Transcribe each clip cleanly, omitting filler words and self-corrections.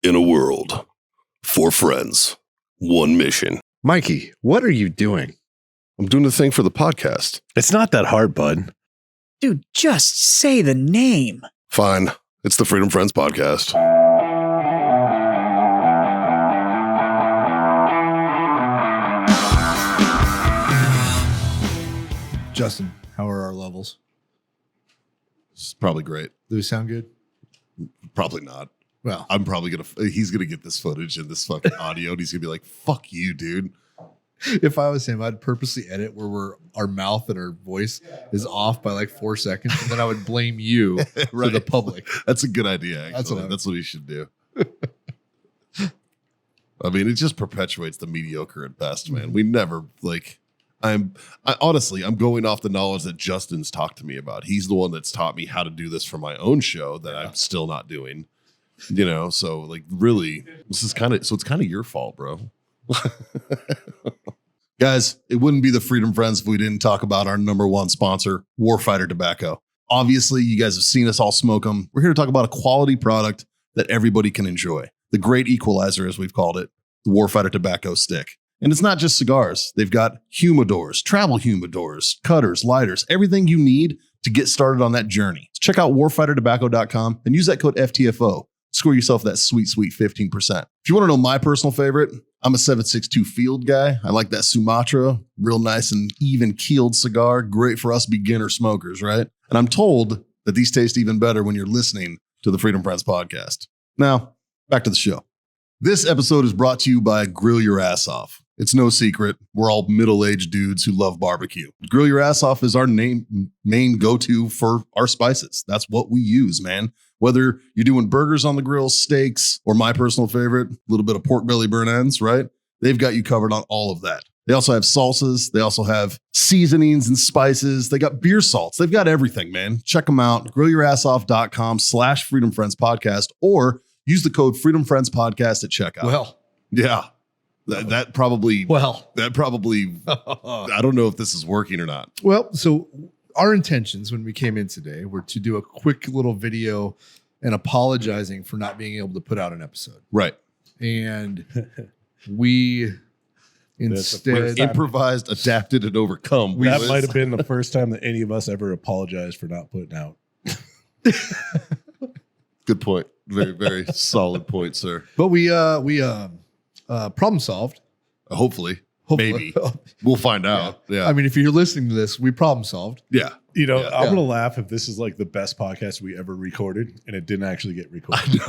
In a world, 4 friends, 1 mission. Mikey, what are you doing? I'm doing the thing for the podcast. It's not that hard, bud. Dude, just say the name. Fine. It's the Freedom Friends podcast. Justin, how are our levels? It's probably great. Do we sound good? Probably not. Well, He's going to get this footage and this fucking audio and he's going to be like, fuck you, dude. if I was him, I'd purposely edit where our mouth and our voice is off by like 4 seconds, and then I would blame you Right. to the public. That's a good idea, actually. That's what he should do. I mean, it just perpetuates the mediocre at best, man. We never, honestly, I'm going off the knowledge that Justin's talked to me about. He's the one that's taught me how to do this for my own show that I'm still not doing. You know, so like really, it's kind of your fault, bro. Guys, it wouldn't be the Freedom Friends if we didn't talk about our number one sponsor, Warfighter Tobacco. Obviously, you guys have seen us all smoke them. We're here to talk about a quality product that everybody can enjoy. The great equalizer, as we've called it, the Warfighter Tobacco Stick. And it's not just cigars. They've got humidors, travel humidors, cutters, lighters, everything you need to get started on that journey. So check out warfightertobacco.com and use that code FTFO. Score yourself that sweet, sweet 15%. If you want to know my personal favorite, I'm a 762 Field guy. I like that Sumatra, real nice and even keeled cigar. Great for us beginner smokers, right? And I'm told that these taste even better when you're listening to the Freedom Friends podcast. Now, back to the show. This episode is brought to you by Grill Your Ass Off. It's no secret, we're all middle-aged dudes who love barbecue. Grill Your Ass Off is our main go-to for our spices. That's what we use, man. Whether you're doing burgers on the grill, steaks, or my personal favorite, a little bit of pork belly burn ends, right? They've got you covered on all of that. They also have salsas. They also have seasonings and spices. They got beer salts. They've got everything, man. Check them out. GrillYourAssOff.com/Freedom Friends Podcast, or use the code Freedom Friends Podcast at checkout. Well, yeah. That probably, I don't know if this is working or not. well, so our intentions when we came in today were to do a quick little video and apologizing for not being able to put out an episode. Right. And we instead Improvised, adapted, and overcome. That might have been the first time that any of us ever apologized for not putting out. Good point. Very, very solid point, sir. but we problem solved. Hopefully. Hopefully. Maybe. We'll find out. Yeah. I mean, if you're listening to this, we problem solved. Yeah. You know, Yeah. I'm going to laugh if this is like the best podcast we ever recorded and it didn't actually get recorded.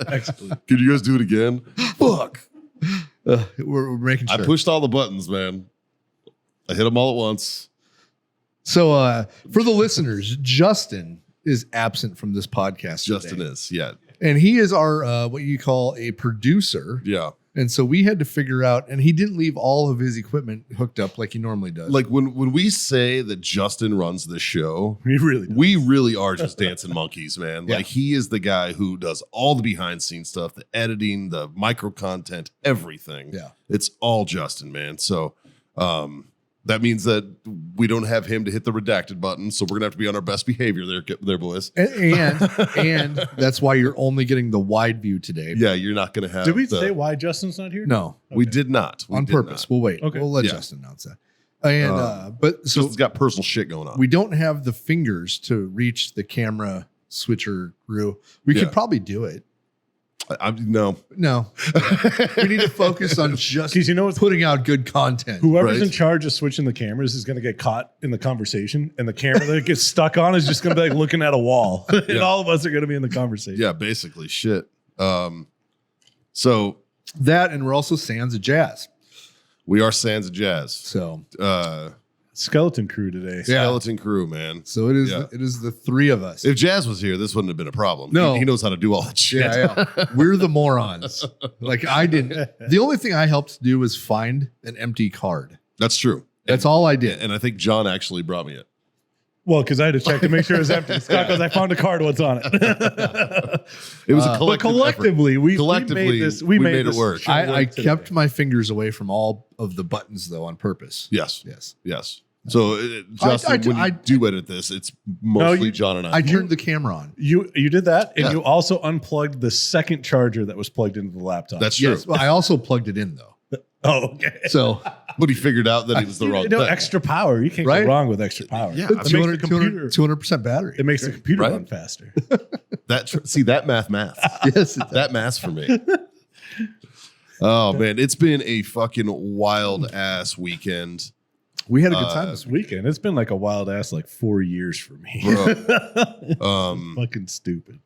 Excellent. Can you guys do it again? Fuck. We're making sure. I pushed all the buttons, man. I hit them all at once. So for the listeners, Justin is absent from this podcast. Justin today. is. Yeah. And he is our what you call a producer. Yeah. And so we had to figure out, and he didn't leave all of his equipment hooked up like he normally does. Like when we say that Justin runs the show, We really do. we really are just dancing monkeys, man. Yeah. Like he is the guy who does all the behind scenes stuff, the editing, the micro content, everything. Yeah. It's all Justin, man. So that means that we don't have him to hit the redacted button. So we're gonna have to be on our best behavior there, boys. and that's why you're only getting the wide view today. Yeah, you're not gonna have. Did we say why Justin's not here? No, We did not. We on did purpose. not. We'll wait. Okay. We'll let Yeah. Justin announce that. And but so Justin's got personal shit going on. we don't have the fingers to reach the camera switcher through. We Yeah. could probably do it. No. No, we need to focus on just 'Cause you know what's- putting out good content. Whoever's Right. in charge of switching the cameras is going to get caught in the conversation, and the camera that it gets stuck on is just going to be like looking at a wall, and Yeah. all of us are going to be in the conversation. Yeah, basically shit. So That, and we're also Sands of Jazz. we are Sands of Jazz. So Skeleton crew today. Skeleton crew, man. So it is. Yeah. It is the three of us. If Jazz was here, this wouldn't have been a problem. No. He knows how to do all that shit. yeah. We're the morons. Like I didn't. The only thing I helped do was find an empty card. That's true. That's all I did. And I think John actually brought me it. Well, because I had to check to make sure it was empty. Scott goes, I found a card. What's on it? It was a But collective collectively, effort. we made it this work. show I work today. kept my fingers away from all of the buttons though on purpose. Yes. Yes. Yes. So, Justin, when you I do edit this, it's mostly John and I. I turned the camera on. You did that, and Yeah. you also unplugged the second charger that was plugged into the laptop. That's true. Yes, but I also plugged it in though. oh, okay. So But he figured out that he was the wrong thing. Extra power. You can't Right? go wrong with extra power. Yeah. It makes the computer. 200% battery. It makes the computer Right? run faster. See, that math. Yes, it That math's for me. Oh, man. It's been a fucking wild ass weekend. we had a good time this week. Weekend. It's been like a wild ass 4 years for me. Bro. Fucking stupid.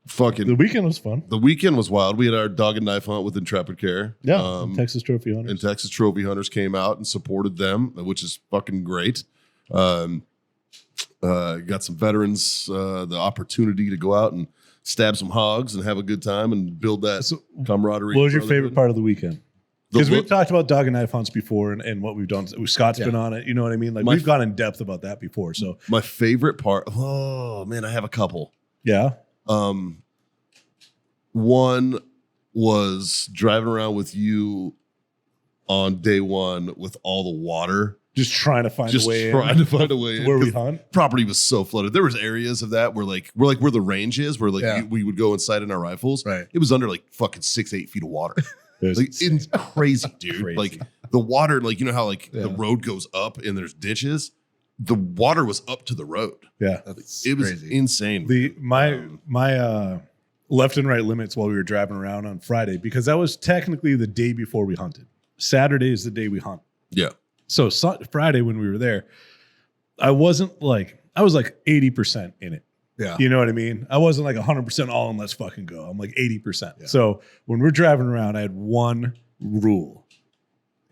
Fucking The weekend was fun. the weekend was wild. We had our dog and knife hunt with Intrepid Care. Yeah. Texas Trophy Hunters. And Texas Trophy Hunters came out and supported them, which is fucking great. Got some veterans the opportunity to go out and stab some hogs and have a good time and build that camaraderie. What was your favorite part of the weekend? The Because look- we've talked about dog and knife hunts before and what we've done. Scott's been on it. You know what I mean? My- We've gone in depth about that before. So, My favorite part. Oh man, I have a couple. yeah. One was driving around with you on day one with all the water, Just trying to find just a way trying in to find a way in. where we 'Cause hunt. property was so flooded. There was areas of that where we're where the range is, where Yeah. we would go inside in our rifles. Right. It was under fucking 6-8 feet of water. There's- It's crazy, dude. Crazy. Like the water, you know how the Yeah. road goes up and there's ditches. The water was up to the road. yeah. That's It was crazy. insane. My left and right limits while we were driving around on Friday, because that was technically the day before we hunted. Saturday is the day we hunt. Yeah. So Friday when we were there, I was 80% in it. Yeah. You know what I mean? I wasn't 100% all in, let's fucking go. I'm 80%. Yeah. So when we're driving around, I had one rule.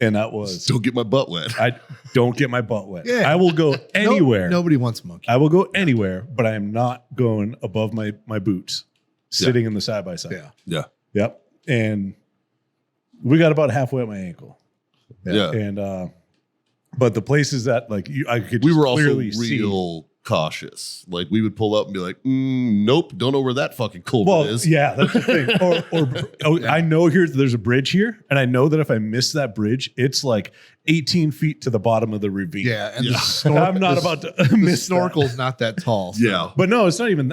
And that was Don't get my butt wet. I don't get my butt wet. Yeah. I will go anywhere. Nobody wants monkey. I will go anywhere, but I am not going above my boots, sitting in the side by side. Yeah. Yeah. Yep. And we got about halfway at my ankle. Yeah. And but the places that I could We just were also clearly see. real cautious. We would pull up and be like, nope, don't know where that fucking culvert Well, is. yeah, that's the thing. I know there's a bridge here, and I know that if I miss that bridge, it's 18 feet to the bottom of the ravine. Yeah. And Yeah. I'm not about to the miss that. snorkel's not that tall. so- Yeah. But no, it's not even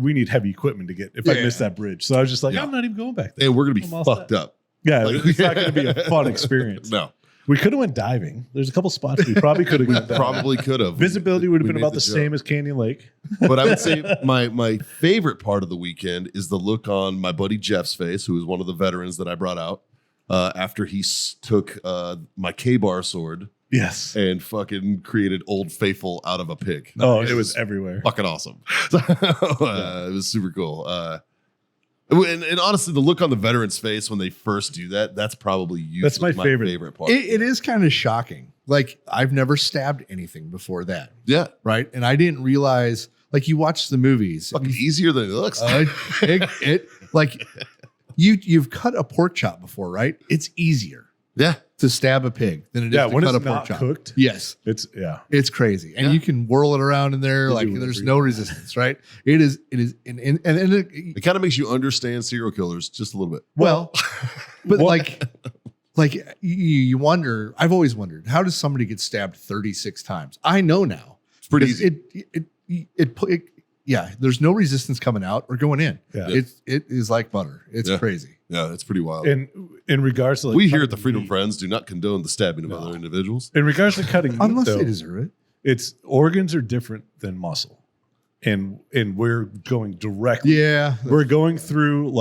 we need heavy equipment to get if I Yeah. miss that bridge. So I was just Yeah. I'm not even going back there. And we're going to be I'm all fucked up. Yeah, it's not going to be a fun experience. No. We could have went diving. There's a couple spots we probably could have gone diving. Probably could have. Visibility would have We been made about the joke. same as Canyon Lake. But I would say my favorite part of the weekend is the look on my buddy Jeff's face, who is one of the veterans that I brought out after he took my K-bar sword Yes. and fucking created Old Faithful out of a pig. Oh, it was everywhere. fucking awesome. It was super cool. And honestly, the look on the veteran's face when they first do that, that's probably usually That's my favorite. part. It is kind of shocking. I've never stabbed anything before that. Yeah. Right. And I didn't realize, you watch the movies. Fucking easier than it looks. You've cut a pork chop before, right? It's easier yeah. to stab a pig than it is Yeah, to when cut it's a pork not chop. cooked, Yes. It's crazy. And Yeah. you can whirl it around in there You do there's whatever no you resistance, right? It is and It kind of makes you understand serial killers just a little bit. well, but What- you wonder, I've always wondered, how does somebody get stabbed 36 times? I know now. It's pretty Because easy. yeah, there's no resistance coming out or going in. Yeah. It is like butter. It's Yeah. crazy. Yeah, it's pretty wild. in regards to We here cutting at the Freedom meat- Friends do not condone the stabbing of other individuals. In regards to cutting meat, Unless though, they deserve it. it's organs are different than muscle, and we're going directly. Yeah. We're going through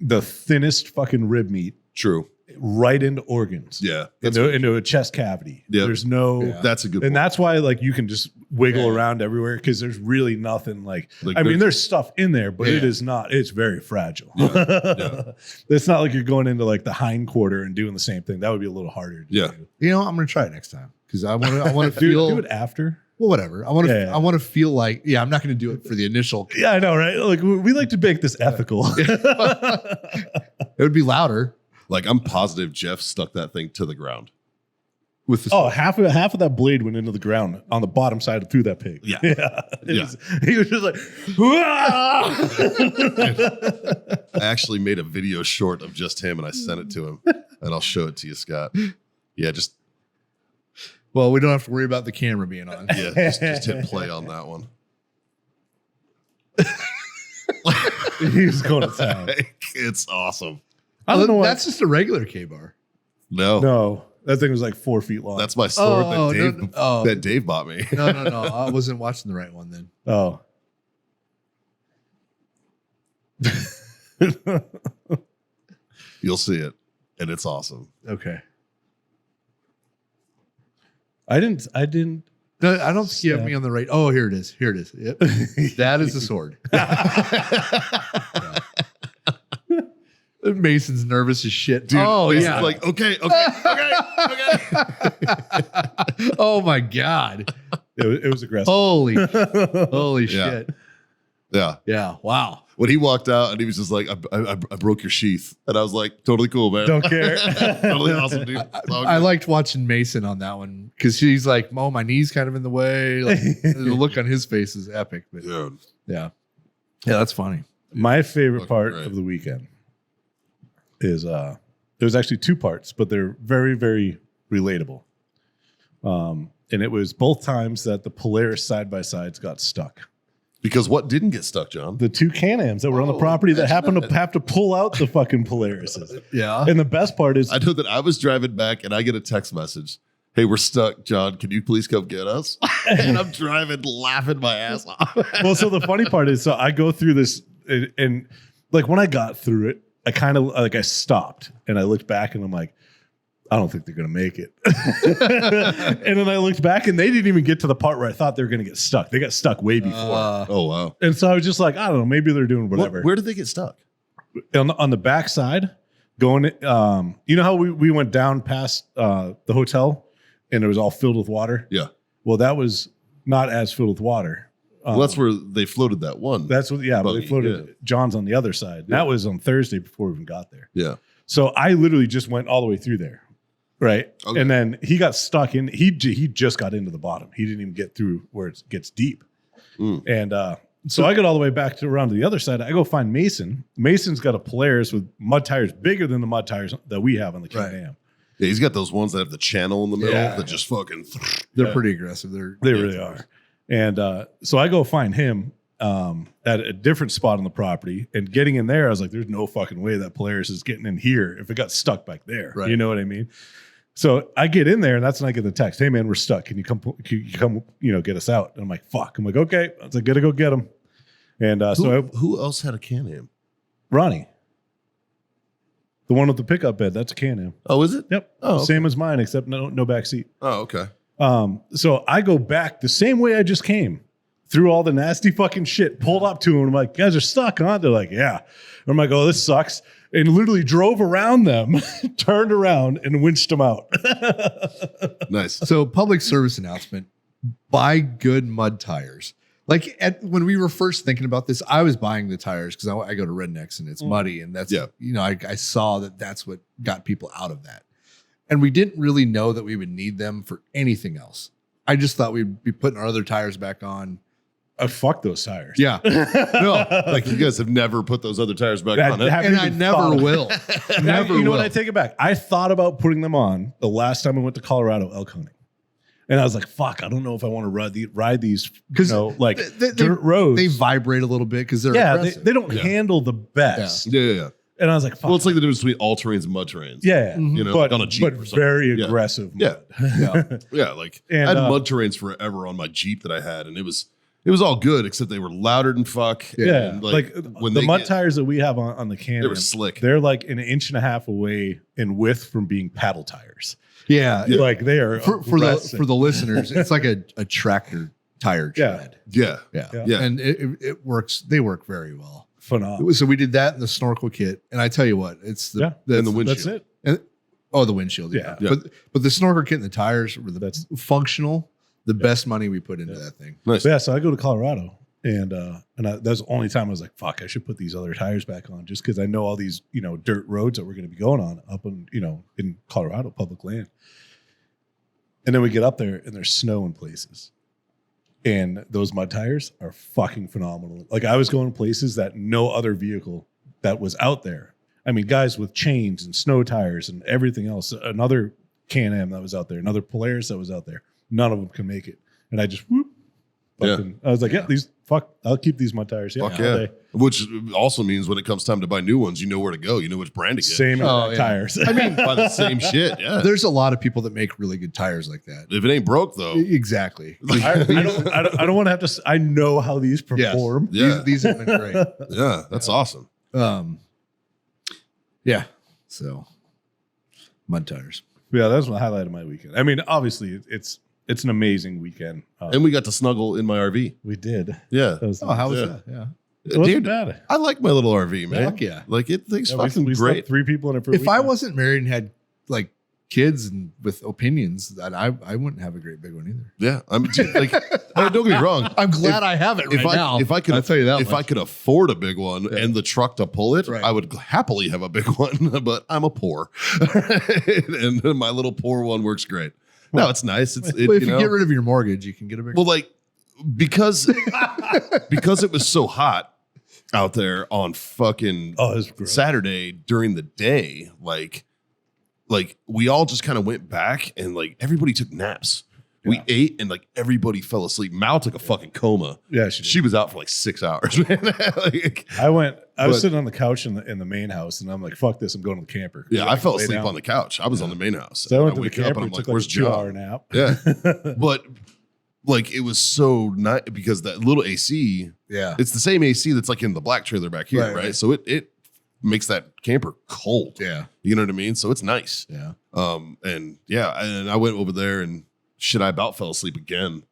the thinnest fucking rib meat True. right into organs. Yeah. Into a chest cavity. Yep. There's no. Yeah. That's a good And point. that's why you can just wiggle Yeah. around everywhere because there's really nothing I there's- mean, there's stuff in there, but it Yeah. is not. It's very fragile. Yeah. It's not like you're going into the hind quarter and doing the same thing. That would be a little harder. To Yeah. do. I'm going to try it next time because I want to Do, feel. do it after. Well, whatever. I want to. Yeah. I want to feel like. Yeah, I'm not going to do it for the initial. Yeah, I know, right? We like to make this ethical. It would be louder. I'm positive Jeff stuck that thing to the ground. With the Oh, half of that blade went into the ground on the bottom side through that pig. Yeah. Yeah. Yeah. He was just like, "Wah!" I actually made a video short of just him and I sent it to him. And I'll show it to you, Scott. Yeah, just Well, we don't have to worry about the camera being on. Yeah, just hit play on that one. He's going to town. It's awesome. I don't know why. That's just a regular K-bar. No, that thing was like 4 feet long. That's my sword Oh, that Dave bought me. No. I wasn't watching the right one then. Oh. You'll see it, and it's awesome. Okay. I didn't. No, I don't think you have me on the right. Oh, here it is. Yep. That is the sword. Mason's nervous as shit. Dude, oh, Mason's yeah. like, okay. Oh, my God. It was aggressive. Holy Yeah. shit. Yeah. Yeah. Wow. When he walked out and he was just like, I broke your sheath. And I was like, totally cool, man. Don't care. Totally awesome, dude. It's all I good. liked watching Mason on that one because she's like, oh, my knee's kind of in the way. Like, the look on his face is epic. But Dude. yeah, that's funny. My favorite Fucking part great. of the weekend is there's actually 2 parts, but they're very, very relatable. And it was both times that the Polaris side-by-sides got stuck. Because what didn't get stuck, John? The 2 Can-Ams that were on the property that happened to have to pull out the fucking Polarises. Yeah. And the best part is I know that I was driving back and I get a text message. Hey, we're stuck, John. Can you please come get us? And I'm driving, laughing my ass off. well, so the funny part is, so I go through this and like when I got through it, I kind of like I stopped and I looked back and I'm like, I don't think they're going to make it. And then I looked back and they didn't even get to the part where I thought they were going to get stuck. They got stuck way before. Oh, wow. And so I was just like, I don't know, maybe they're doing whatever. Where did they get stuck? On the back side, going, you know how we went down past the hotel and it was all filled with water? Yeah. Well, that was not as filled with water. Well, that's where they floated that one. That's what, yeah, but Buggy, they floated John's on the other side. Yeah. That was on Thursday before we even got there. Yeah. So I literally just went all the way through there. Right. Okay. And then he got stuck in, he just got into the bottom. He didn't even get through where it gets deep. And so I got all the way back to around to the other side. I go find Mason. Mason's got a Polaris with mud tires bigger than the mud tires that we have on the Can-Am. Right. Yeah, he's got those ones that have the channel in the middle that just fucking. They're pretty aggressive. They really are. And so I go find him at a different spot on the property, and getting in there, I was like, there's no fucking way that Polaris is getting in here if it got stuck back there. Right. You know what I mean? So I get in there, and that's when I get the text, hey man, we're stuck. Can you come, get us out? And I'm like, fuck. I'm like, okay. I was like, gotta go get him. And Who else had a Can-Am? Ronnie, the one with the pickup bed, that's a Can-Am. Oh, is it? Yep. Oh, okay. Same as mine, except no back seat. Oh, okay. So I go back the same way I just came, through all the nasty fucking shit, pulled up to them. I'm like, guys are stuck, huh? They're like, yeah. I'm like, oh, this sucks. And literally drove around them, turned around and winched them out. Nice. So, public service announcement: buy good mud tires. Like when we were first thinking about this, I was buying the tires because I go to Rednecks and it's muddy, and that's I saw that's what got people out of that, and we didn't really know that we would need them for anything else. I just thought we'd be putting our other tires back on. Fuck those tires. Yeah, no, Like you guys have never put those other tires back on. Huh? and I never will. Never You know will. what? I take it back. I thought about putting them on the last time I went to Colorado elk hunting. And I was like, fuck, I don't know if I want to ride these, because dirt roads. They vibrate a little bit because they're aggressive. they don't handle the best. Yeah. And I was like, fuck. Well, it's like the difference between all terrains and mud terrains. Yeah. You know, but, like on a Jeep but or something. very Yeah. aggressive. Yeah. mud. Yeah. Like And, I had mud terrains forever on my Jeep that I had, and it was all good, except they were louder than fuck. Yeah. And Like when the they mud get- tires that we have on the Can-Am, they were slick. they're like an inch and a half away in width from being paddle tires. Yeah. Like they are For the listeners, it's like a tractor tire Yeah. tread. Yeah. Yeah. And it works. They work very well. phenomenal. So we did that in the snorkel kit, and I tell you what, it's the And the windshield. That's it. and, the windshield. Yeah. Yeah. But the snorkel kit and the tires were That's- functional. The best money we put into that thing. Nice. But yeah, so I go to Colorado, and that's the only time I was like, "Fuck, I should put these other tires back on," just because I know all these dirt roads that we're going to be going on up in Colorado, public land. And then we get up there, and there's snow in places, and those mud tires are fucking phenomenal. Like I was going places that no other vehicle that was out there. I mean, guys with chains and snow tires and everything else. Another Can-Am that was out there, another Polaris that was out there. None of them can make it. And I just, fucking, I was like, I'll keep these mud tires. Fuck yeah. Which also means when it comes time to buy new ones, you know where to go. You know which brand to get. Same tires. I mean, buy the same shit. Yeah. There's a lot of people that make really good tires like that. If it ain't broke, though. Exactly. I don't want to have to. I know how these perform. Yes. Yeah. These have been great. Yeah, that's awesome. Yeah. So, mud tires. Yeah, that was the highlight of my weekend. I mean, obviously, it's an amazing weekend. And we got to snuggle in my RV. We did. Yeah. How was that? Yeah. It wasn't bad. I like my little RV, man. Fuck yeah. Like, it's fucking we great. 3 people in it for a If I weekend. wasn't married and had like kids and with opinions, that I wouldn't have a great big one either. Yeah. I'm like, don't get me wrong. I'm glad I have it right now. If I could, I'll tell you that if much. I could afford a big one and the truck to pull it, Right. I would happily have a big one. But I'm a poor, and my little poor one works great. No, it's nice. Well, if you get rid of your mortgage, you can get a big. Well, like because it was so hot out there on fucking it was gross. Saturday during the day, like we all just kind of went back and like everybody took naps. We ate and like everybody fell asleep. Mal took a fucking coma. Yeah, she was out for like 6 hours, man. Like, I was sitting on the couch in the main house, and I'm like, "Fuck this! I'm going to the camper." yeah, I fell asleep down. on the couch. I was on the main house. So I went to the wake up camper and I'm and like, took "Where's like a 2-hour Joe?" nap. Yeah, but like it was so nice because that little AC. Yeah. It's the same AC that's like in the black trailer back here, right? So it makes that camper cold. Yeah. You know what I mean? So it's nice. Yeah. And I went over there and shit, I about fell asleep again.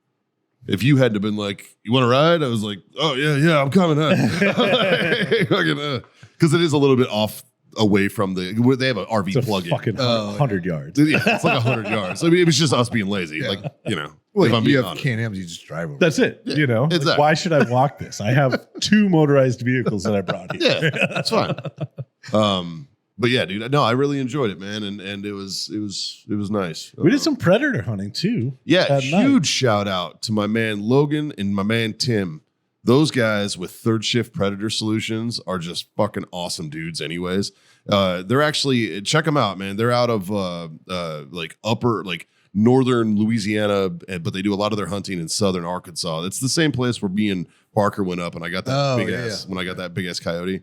If you hadn't have been like, you want to ride? I was like, oh yeah, I'm coming up. Because it is a little bit off away from where they have an RV It's a plug-in. fucking 100 yards. Yeah, it's like 100 yards. I mean, it was just us being lazy. Yeah. Like, you know, Well, if I'm you being have honest. Can-Ams, you just drive over. That's it. You know, exactly. Like, why should I walk this? I have 2 motorized vehicles that I brought here. Yeah, that's fine. But yeah, dude, no, I really enjoyed it, man, and it was nice. We did some predator hunting too. Yeah, at huge night. shout out to my man Logan and my man Tim. Those guys with Third Shift Predator Solutions are just fucking awesome dudes. Anyways, they're actually check them out, man. They're out of like upper like northern Louisiana, but they do a lot of their hunting in southern Arkansas. It's the same place where me and Parker went up, and I got that when I got that big ass coyote.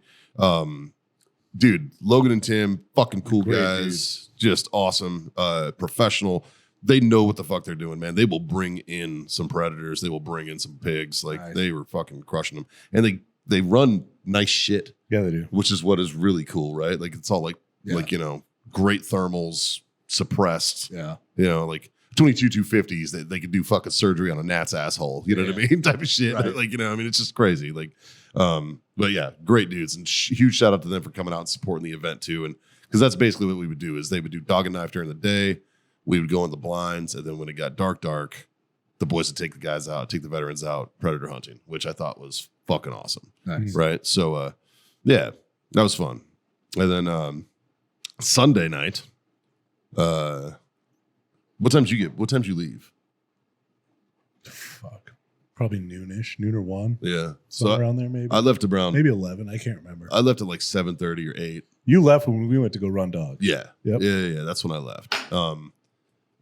Dude, Logan and Tim, fucking cool Great guys, dudes. just awesome, professional. They know what the fuck they're doing, man. They will bring in some predators. They will bring in some pigs. Like Nice. they were fucking crushing them, and they run nice shit, Yeah, they do. which is what is really cool, right? Like it's all like great thermals, suppressed. Yeah. You know, like 22 250s. They could do fucking surgery on a gnat's asshole. You know what I mean? Type of shit. Right. Like I mean, it's just crazy. Like, but yeah, great dudes, and huge shout out to them for coming out and supporting the event too. And because that's basically what we would do is they would do dog and knife during the day. We would go in the blinds, and then when it got dark, the boys would take the guys out, take the veterans out, predator hunting, which I thought was fucking awesome. Nice. Right. So yeah, that was fun. And then Sunday night, what time did you leave? Fuck. Probably noonish, noon or 1. Yeah. Somewhere So around there, maybe. I left around Maybe 11. I can't remember. I left at like 7:30 or 8. You left when we went to go run dogs. Yeah. Yep. Yeah. That's when I left.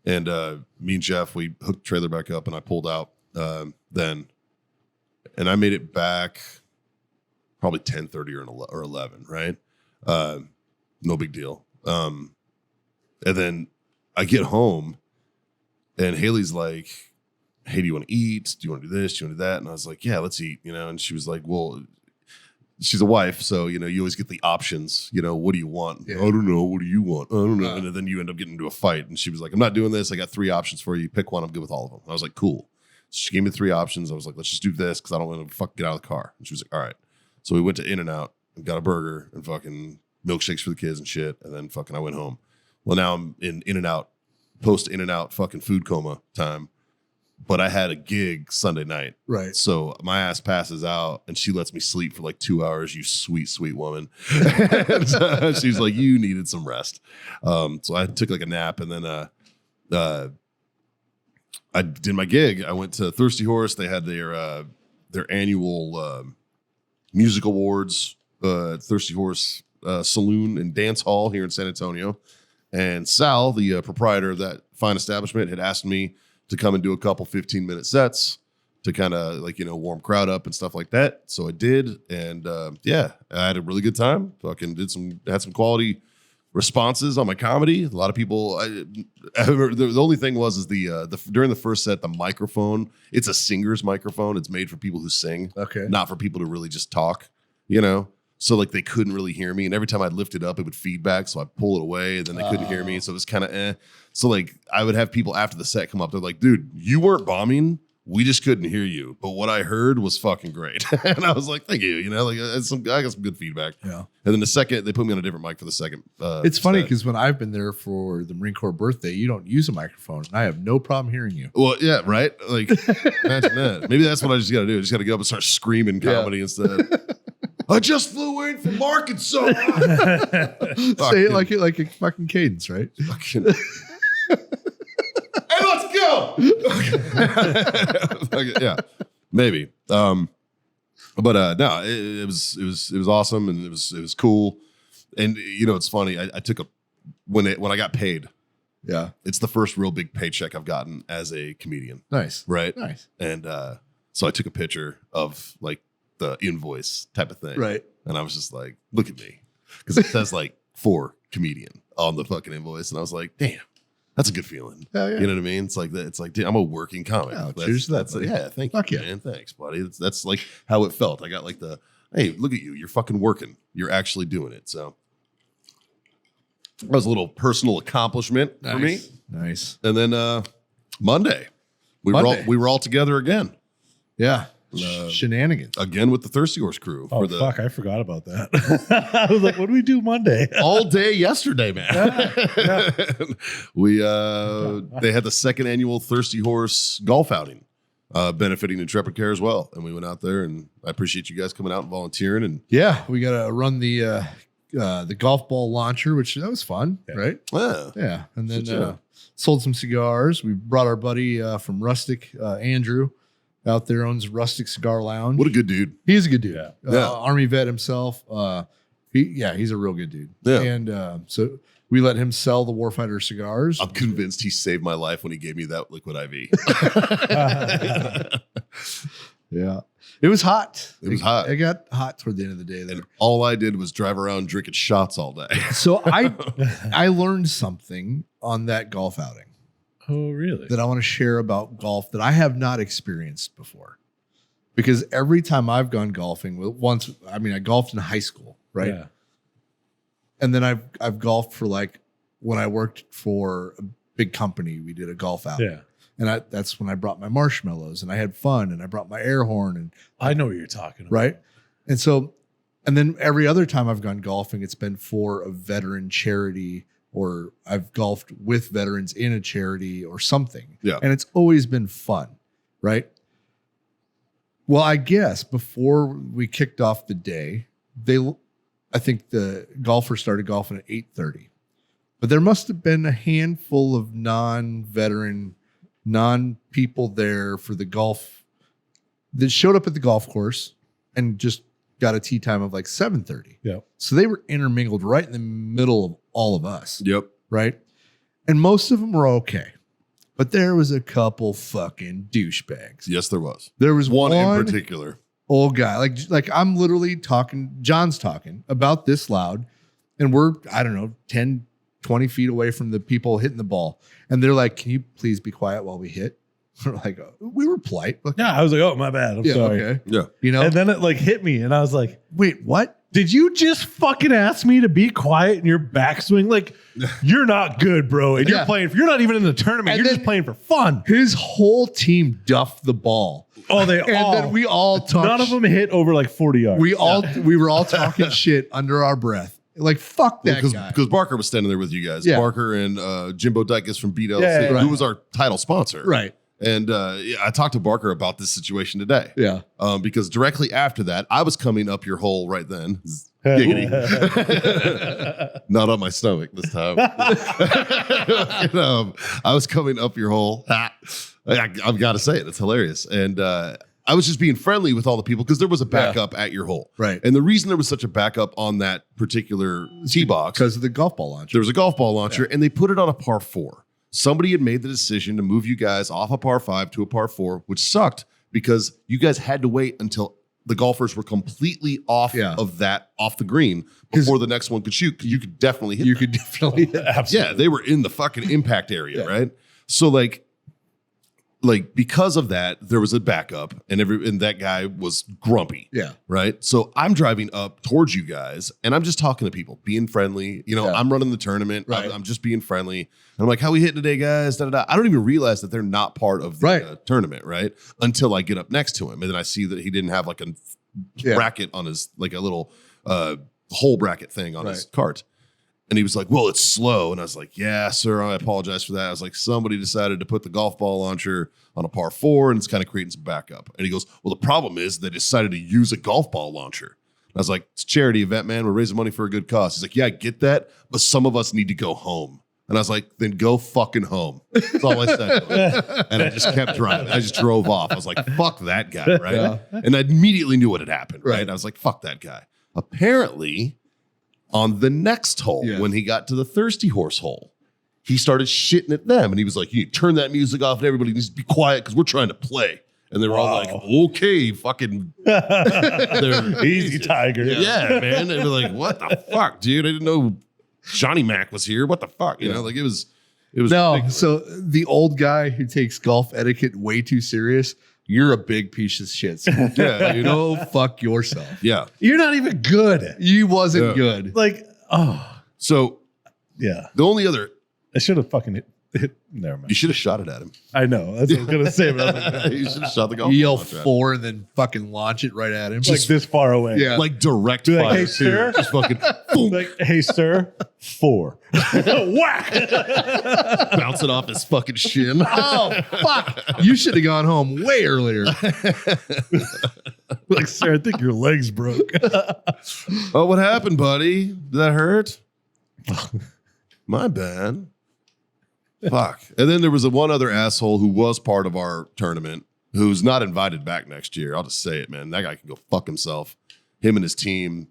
And me and Jeff, we hooked the trailer back up and I pulled out then. And I made it back probably 10:30 or 11, right? No big deal. And then I get home and Haley's like, hey, do you want to eat? Do you want to do this? Do you want to do that? And I was like, yeah, let's eat, And she was like, well, she's a wife, so you always get the options. What do you want? Yeah. I don't know. What do you want? I don't know. And then you end up getting into a fight. And she was like, I'm not doing this. I got 3 options for you. Pick one. I'm good with all of them. I was like, cool. So she gave me 3 options. I was like, let's just do this because I don't want to fucking get out of the car. And she was like, all right. So we went to In-N-Out and got a burger and fucking milkshakes for the kids and shit. And then fucking I went home. Well, now I'm in In-N-Out, post In-N-Out fucking food coma time. But I had a gig Sunday night. Right. So my ass passes out and she lets me sleep for like 2 hours, you sweet, sweet woman. And, she's like, you needed some rest. So I took like a nap and then I did my gig. I went to Thirsty Horse. They had their annual music awards, Thirsty Horse Saloon and Dance Hall here in San Antonio. And Sal, the proprietor of that fine establishment, had asked me to come and do a couple 15-minute sets to kind of warm crowd up and stuff like that. So I did, and I had a really good time. Fucking had some quality responses on my comedy. A lot of people. The only thing was during the first set, the microphone. It's a singer's microphone. It's made for people who sing, not for people to really just talk. So like they couldn't really hear me, and every time I'd lift it up, it would feedback. So I'd pull it away, and then they couldn't hear me. So it was kind of eh. So like I would have people after the set come up. They're like, "Dude, you weren't bombing. We just couldn't hear you, but what I heard was fucking great." And I was like, "Thank you." I got some good feedback. Yeah. And then the second, they put me on a different mic for the second. It's funny because when I've been there for the Marine Corps birthday, you don't use a microphone, and I have no problem hearing you. Well, yeah, right. Like, imagine that. Maybe that's what I just got to do. I just got to go up and start screaming comedy instead. I just flew in from Arkansas. Say it like a fucking cadence, right? Fucking. Hey, let's go. Yeah, maybe. But no, it was awesome, and it was cool. And it's funny. I took when I got paid. Yeah, it's the first real big paycheck I've gotten as a comedian. Nice, right? Nice. And so I took a picture of like the invoice type of thing, right? And I was just like, "Look at me," because it says like for comedian on the fucking invoice, and I was like, "Damn." That's a good feeling. Hell yeah. You know what I mean? It's like that. It's like, dude, I'm a working comic. Oh, cheers to that, buddy. Yeah, thank Fuck you, yeah. man. Thanks, buddy. That's like how it felt. I got like hey, look at you. You're fucking working. You're actually doing it. So that was a little personal accomplishment for me. Nice. And then Monday, we were all together again. Yeah. Shenanigans. Again with the Thirsty Horse crew. Oh, fuck. I forgot about that. I was like, what do we do Monday? All day yesterday, man. Yeah. They had the second annual Thirsty Horse golf outing, benefiting Intrepid Care as well. And we went out there, and I appreciate you guys coming out and volunteering. And yeah, we got to run the golf ball launcher, which that was fun, right? Yeah. And then sold some cigars. We brought our buddy from Rustic, Andrew, out there, owns Rustic Cigar Lounge. What a good dude. He's a good dude. Yeah. Army vet himself. He's a real good dude. Yeah. And so we let him sell the Warfighter cigars. I'm convinced he saved my life when he gave me that liquid IV. Yeah. It was hot. It was hot. It got hot toward the end of the day there. And all I did was drive around drinking shots all day. So I learned something on that golf outing. Oh, really? That I want to share about golf that I have not experienced before. Because every time I've gone golfing, I golfed in high school, right? Yeah. And then I've golfed for when I worked for a big company, we did a golf outing. Yeah. And that's when I brought my marshmallows and I had fun and I brought my air horn and I know what you're talking about. Right. And then every other time I've gone golfing, it's been for a veteran charity, or I've golfed with veterans in a charity or something. Yeah. And it's always been fun, right? Well, I guess before we kicked off the day, I think the golfers started golfing at 8:30. But there must have been a handful of non-veteran, non-people there for the golf that showed up at the golf course and just got a tee time of 7:30. Yeah. So they were intermingled right in the middle of all of us. Yep. Right. And most of them were okay. But there was a couple fucking douchebags. Yes, there was. There was one in particular. Old guy. Like I'm literally talking, John's talking about this loud, and we're, 10, 20 feet away from the people hitting the ball. And they're like, "Can you please be quiet while we hit?" We're like, we were polite. Yeah, I was like, oh, my bad. I'm sorry. Okay. Yeah. And then it hit me, and I was like, wait, what? Did you just fucking ask me to be quiet in your backswing? You're not good, bro. And you're not even in the tournament. You're just playing for fun. His whole team duffed the ball. Oh, then we all talked. None of them hit over 40 yards. We were all talking shit under our breath. Fuck that guy. Because Barker was standing there with you guys. Yeah. Barker and Jimbo Dykus from BDLC, Yeah, who was our title sponsor. Right. And I talked to Barker about this situation today. Yeah. Because directly after that, I was coming up your hole right then. Giggity. Not on my stomach this time. I was coming up your hole. I've got to say it. It's hilarious. And I I was just being friendly with all the people because there was a backup at your hole. Right. And the reason there was such a backup on that particular tee box, Because of the golf ball launcher. there was a golf ball launcher and they put it on a par 4. Somebody had made the decision to move you guys off a par 5 to a par 4, which sucked because you guys had to wait until the golfers were completely off of the green before the next one could shoot. Because you could definitely hit. You could definitely hit. Yeah, they were in the fucking impact area, right? So like because of that, there was a backup, and that guy was grumpy. Yeah. Right. So I'm driving up towards you guys, and I'm just talking to people, being friendly. You know, I'm running the tournament. Right. I'm just being friendly. And I'm like, "How we hitting today, guys?" Da, da, da. I don't even realize that they're not part of the tournament, right? Until I get up next to him, and then I see that he didn't have like a bracket on his, like a little hole bracket thing on his cart. And he was like, "Well, it's slow." And I was like, "Yeah, sir, I apologize for that." I was like, "Somebody decided to put the golf ball launcher on a par 4 and it's kind of creating some backup." And he goes, "Well, the problem is they decided to use a golf ball launcher." And I was like, "It's a charity event, man. We're raising money for a good cause." He's like, "Yeah, I get that, but some of us need to go home." And I was like, "Then go fucking home." That's all I said. And I just kept driving. I just drove off. I was like, "Fuck that guy," right? Yeah. And I immediately knew what had happened, right? Right. I was like, "Fuck that guy." Apparently, on the next hole, when he got to the Thirsty Horse hole, he started shitting at them. And he was like, "You need to turn that music off and everybody needs to be quiet because we're trying to play." And they were all like, "Okay, fucking Easy, Tiger." Yeah, man. They were like, "What the fuck, dude? I didn't know Johnny Mac was here. What the fuck?" You know, like it was No, ridiculous. so the old guy who takes golf etiquette way too serious, you're a big piece of shit. Yeah, you know? Go fuck yourself. Yeah. You're not even good. You wasn't good. Like, So yeah. the only other, I should have fucking hit. Never mind. you should have shot it at him. I know. That's what I was gonna say. But I was like, You should have shot the golf You yell ball at him. 4 and then fucking launch it right at him. like this far away. Yeah. Like direct Be like, fire, "Hey, too. sir." Just fucking boom, Like, "Hey, sir, 4." Whack. bouncing off his fucking shin. Oh, fuck. You should have gone home way earlier. Like, "Sir, I think your leg's broke." Oh, what happened, buddy? Did that hurt? My bad. Fuck. And then there was one other asshole who was part of our tournament who's not invited back next year. I'll just say it, man. That guy can go fuck himself. Him and his team.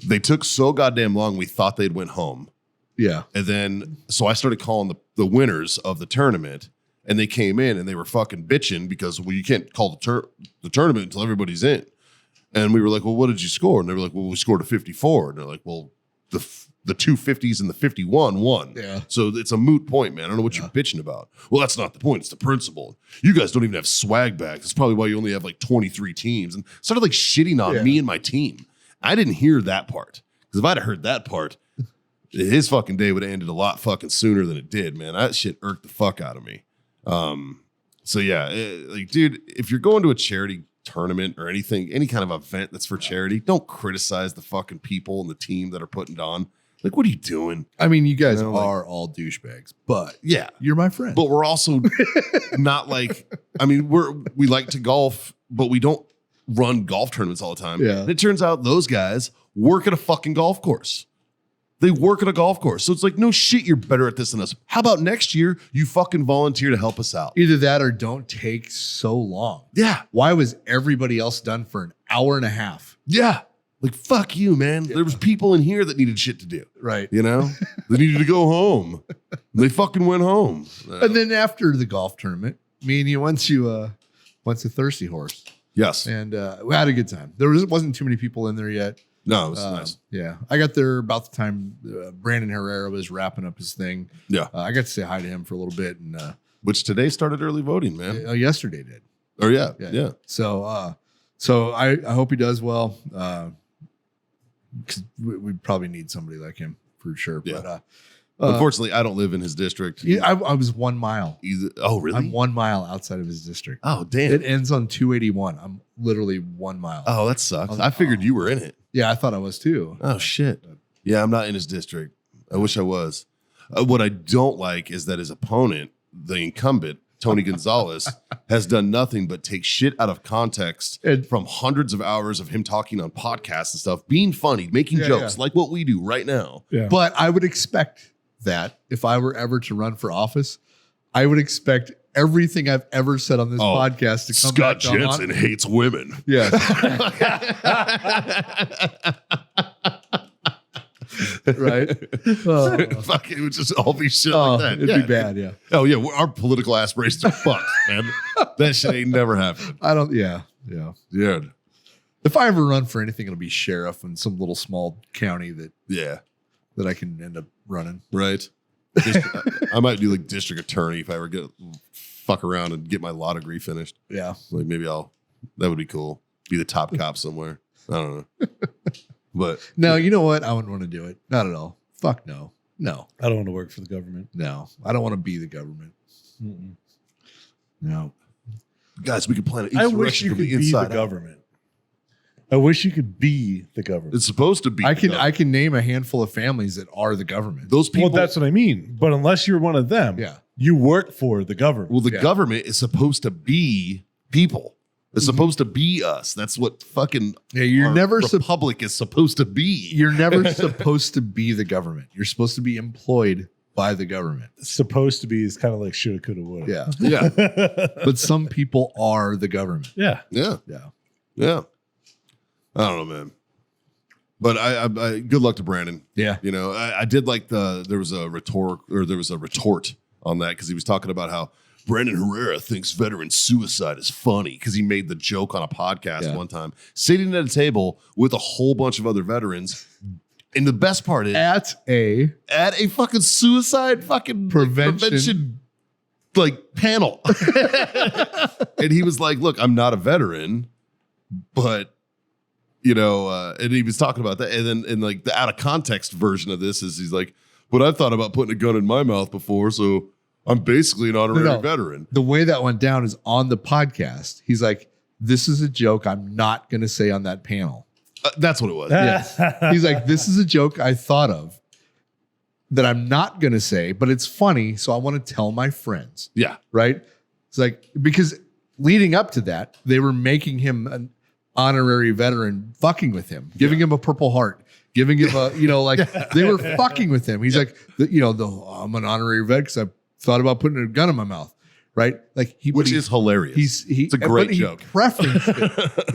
They took so goddamn long, we thought they'd went home. Yeah. And then, so I started calling the winners of the tournament, and they came in and they were fucking bitching because, well, you can't call the tournament until everybody's in. And we were like, "Well, what did you score?" And they were like, "Well, we scored a 54. And they're like, "Well, the two 50s and the 51 won." Yeah. So it's a moot point, man. I don't know what you're bitching about. Well, that's not the point. It's the principle. You guys don't even have swag bags. That's probably why you only have like 23 teams. And started like shitting on me and my team. I didn't hear that part. Because if I'd have heard that part, his fucking day would have ended a lot fucking sooner than it did, man. That shit irked the fuck out of me. So yeah, like, dude, if you're going to a charity tournament or anything, any kind of event that's for charity, don't criticize the fucking people and the team that are putting it on. Like, what are you doing? I mean, you guys You know, like- are all douchebags, but Yeah. you're my friend. But we're also not like, I mean, we like to golf, but we don't run golf tournaments all the time. Yeah. And it turns out those guys work at a fucking golf course. They work at a golf course. So it's like, no shit, you're better at this than us. How about next year you fucking volunteer to help us out? Either that or don't take so long. Yeah. Why was everybody else done for an hour and a half? Yeah. Like, fuck you, man. There was people in here that needed shit to do. Right. You know? They needed to go home. They fucking went home. And then after the golf tournament, me and you went to Thirsty Horse, Yes. and we had a good time. There wasn't too many people in there yet. No, it was nice. Yeah, I got there about the time Brandon Herrera was wrapping up his thing. Yeah. I got to say hi to him for a little bit, and Which today started early voting, man. yesterday did. Or yeah. Yeah. So I hope he does well. 'Cause we probably need somebody like him for sure. Yeah. But Unfortunately, I don't live in his district. I was 1 mile. Oh, really? I'm 1 mile outside of his district. Oh, damn. It ends on 281. I'm literally 1 mile. Oh, that sucks. was I like, figured oh. you were in it. Yeah, I thought I was too. Oh, shit. Yeah, I'm not in his district. I wish I was. What I don't like is that his opponent, the incumbent, Tony Gonzalez, has done nothing but take shit out of context And- from hundreds of hours of him talking on podcasts and stuff, being funny, making Yeah, jokes yeah. like what we do right now. Yeah. But I would expect that if I were ever to run for office, I would expect everything I've ever said on this podcast to come Scott back on. Jensen hates women. Yes. Right? Fuck, it would just all be shit like that. It'd be bad, yeah. Oh yeah, our political aspirations are fucked, man. That shit ain't never happened. Yeah. Dude. If I ever run for anything, it'll be sheriff in some little small county that I can end up running. Right. I might do like district attorney if I ever fuck around and get my law degree finished. Yeah. Like maybe that would be cool. Be the top cop somewhere. I don't know. But no, you know what? I wouldn't want to do it. Not at all. Fuck no. No. I don't want to work for the government. No. I don't want to be the government. Mm-mm. No. Guys, we can plan an I wish you could be the government. I wish you could be the government. It's supposed to be. I can name a handful of families that are the government. Those people. Well, that's what I mean. But unless you're one of them, you work for the government. Well, the government is supposed to be people. It's supposed to be us. That's what fucking you're never republic is supposed to be. You're never supposed to be the government. You're supposed to be employed by the government. Supposed to be is kind of like shoulda, coulda, woulda. Yeah. But some people are the government. Yeah. I don't know, man. But I good luck to Brandon. Yeah. You know, I did like there was a retort on that because he was talking about how Brandon Herrera thinks veteran suicide is funny because he made the joke on a podcast one time, sitting at a table with a whole bunch of other veterans. And the best part is at a fucking suicide fucking prevention like panel. And he was like, look, I'm not a veteran, but you know, and he was talking about that. And then in like the out of context version of this is he's like, but I've thought about putting a gun in my mouth before, so I'm basically an honorary veteran. The way that went down is on the podcast. He's like, this is a joke I'm not going to say on that panel. That's what it was. Yes. He's like, this is a joke I thought of that I'm not going to say, but it's funny, so I want to tell my friends. Yeah. Right? It's like, because leading up to that, they were making him an honorary veteran, fucking with him, giving him a Purple Heart, giving him a, like they were fucking with him. He's like, I'm an honorary vet because I thought about putting a gun in my mouth. Right? Like which is hilarious. It's a great joke. He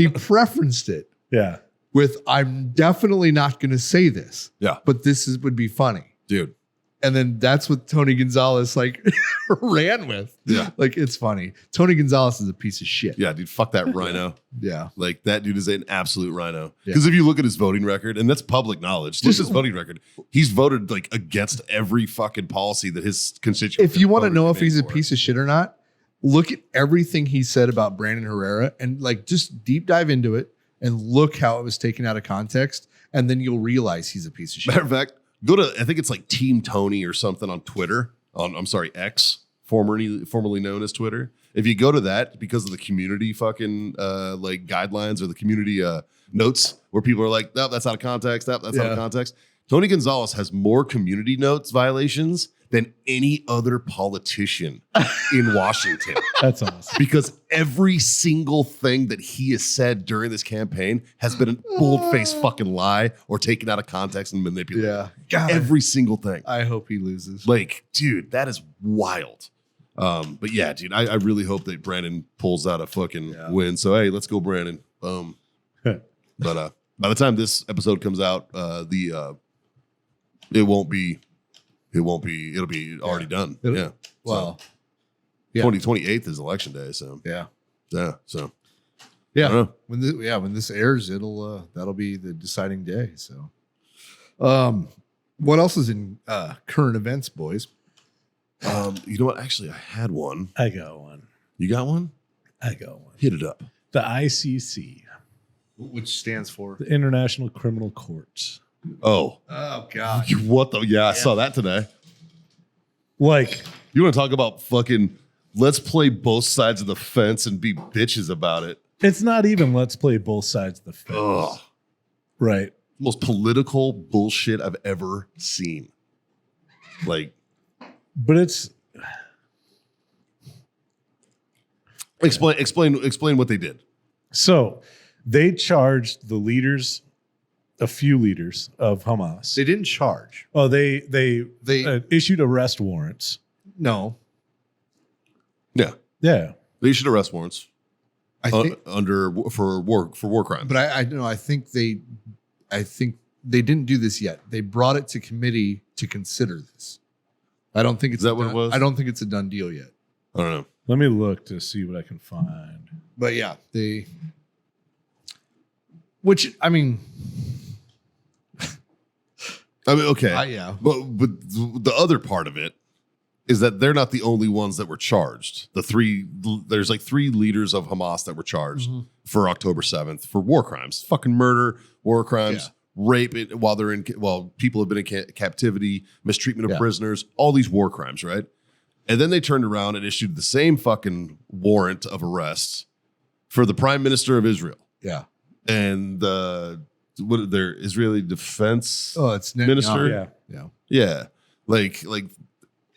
preferenced it. Yeah. With I'm definitely not going to say this. Yeah. But this would be funny. Dude. And then that's what Tony Gonzalez like ran with. Yeah. Like it's funny. Tony Gonzalez is a piece of shit. Yeah, dude. Fuck that rhino. Yeah. Like that dude is an absolute rhino. Because if you look at his voting record, and that's public knowledge, look at his voting record. He's voted like against every fucking policy that his constituents. If you want to know if he's a piece of shit or not, look at everything he said about Brandon Herrera and like just deep dive into it and look how it was taken out of context. And then you'll realize he's a piece of shit. Matter of fact, go to, I think it's like Team Tony or something on Twitter. X, formerly known as Twitter. If you go to that, because of the community fucking like guidelines or the community notes where people are like, no, that's out of context. That's out of context. Tony Gonzalez has more community notes violations than any other politician in Washington. That's awesome. Because every single thing that he has said during this campaign has been a bold-faced fucking lie or taken out of context and manipulated. Yeah. God, every single thing. I hope he loses. Like, dude, that is wild. But yeah, dude, I really hope that Brandon pulls out a fucking win. So, hey, let's go, Brandon. Boom. But by the time this episode comes out, it'll be already done. Yeah. Well, so, 28th is election day. So yeah. So yeah. I don't know. When this airs, that'll be the deciding day. So, what else is in current events, boys? You know what? Actually, I had one. I got one. You got one? I got one. Hit it up. The ICC, which stands for the International Criminal Court. Oh God! What the? Yeah, I saw that today. Like, you want to talk about fucking? Let's play both sides of the fence and be bitches about it. It's not even let's play both sides of the fence. Ugh. Right. Most political bullshit I've ever seen. Like, but it's explain what they did. So they charged the leaders, a few leaders of Hamas. They didn't charge. Oh, they issued arrest warrants. No. Yeah. Yeah. They issued arrest warrants I think, for war crimes. but I know. I think they didn't do this yet. They brought it to committee to consider this. I don't think it's Is that what it was? I don't think it's a done deal yet. I don't know. Let me look to see what I can find. But yeah, which I mean, okay. yeah. But the other part of it is that they're not the only ones that were charged. There's like 3 leaders of Hamas that were charged for October 7th for war crimes, fucking murder, war crimes, rape while people have been in captivity, mistreatment of prisoners, all these war crimes, right? And then they turned around and issued the same fucking warrant of arrest for the Prime Minister of Israel. Yeah. And their Israeli defense It's minister. Yeah. Like,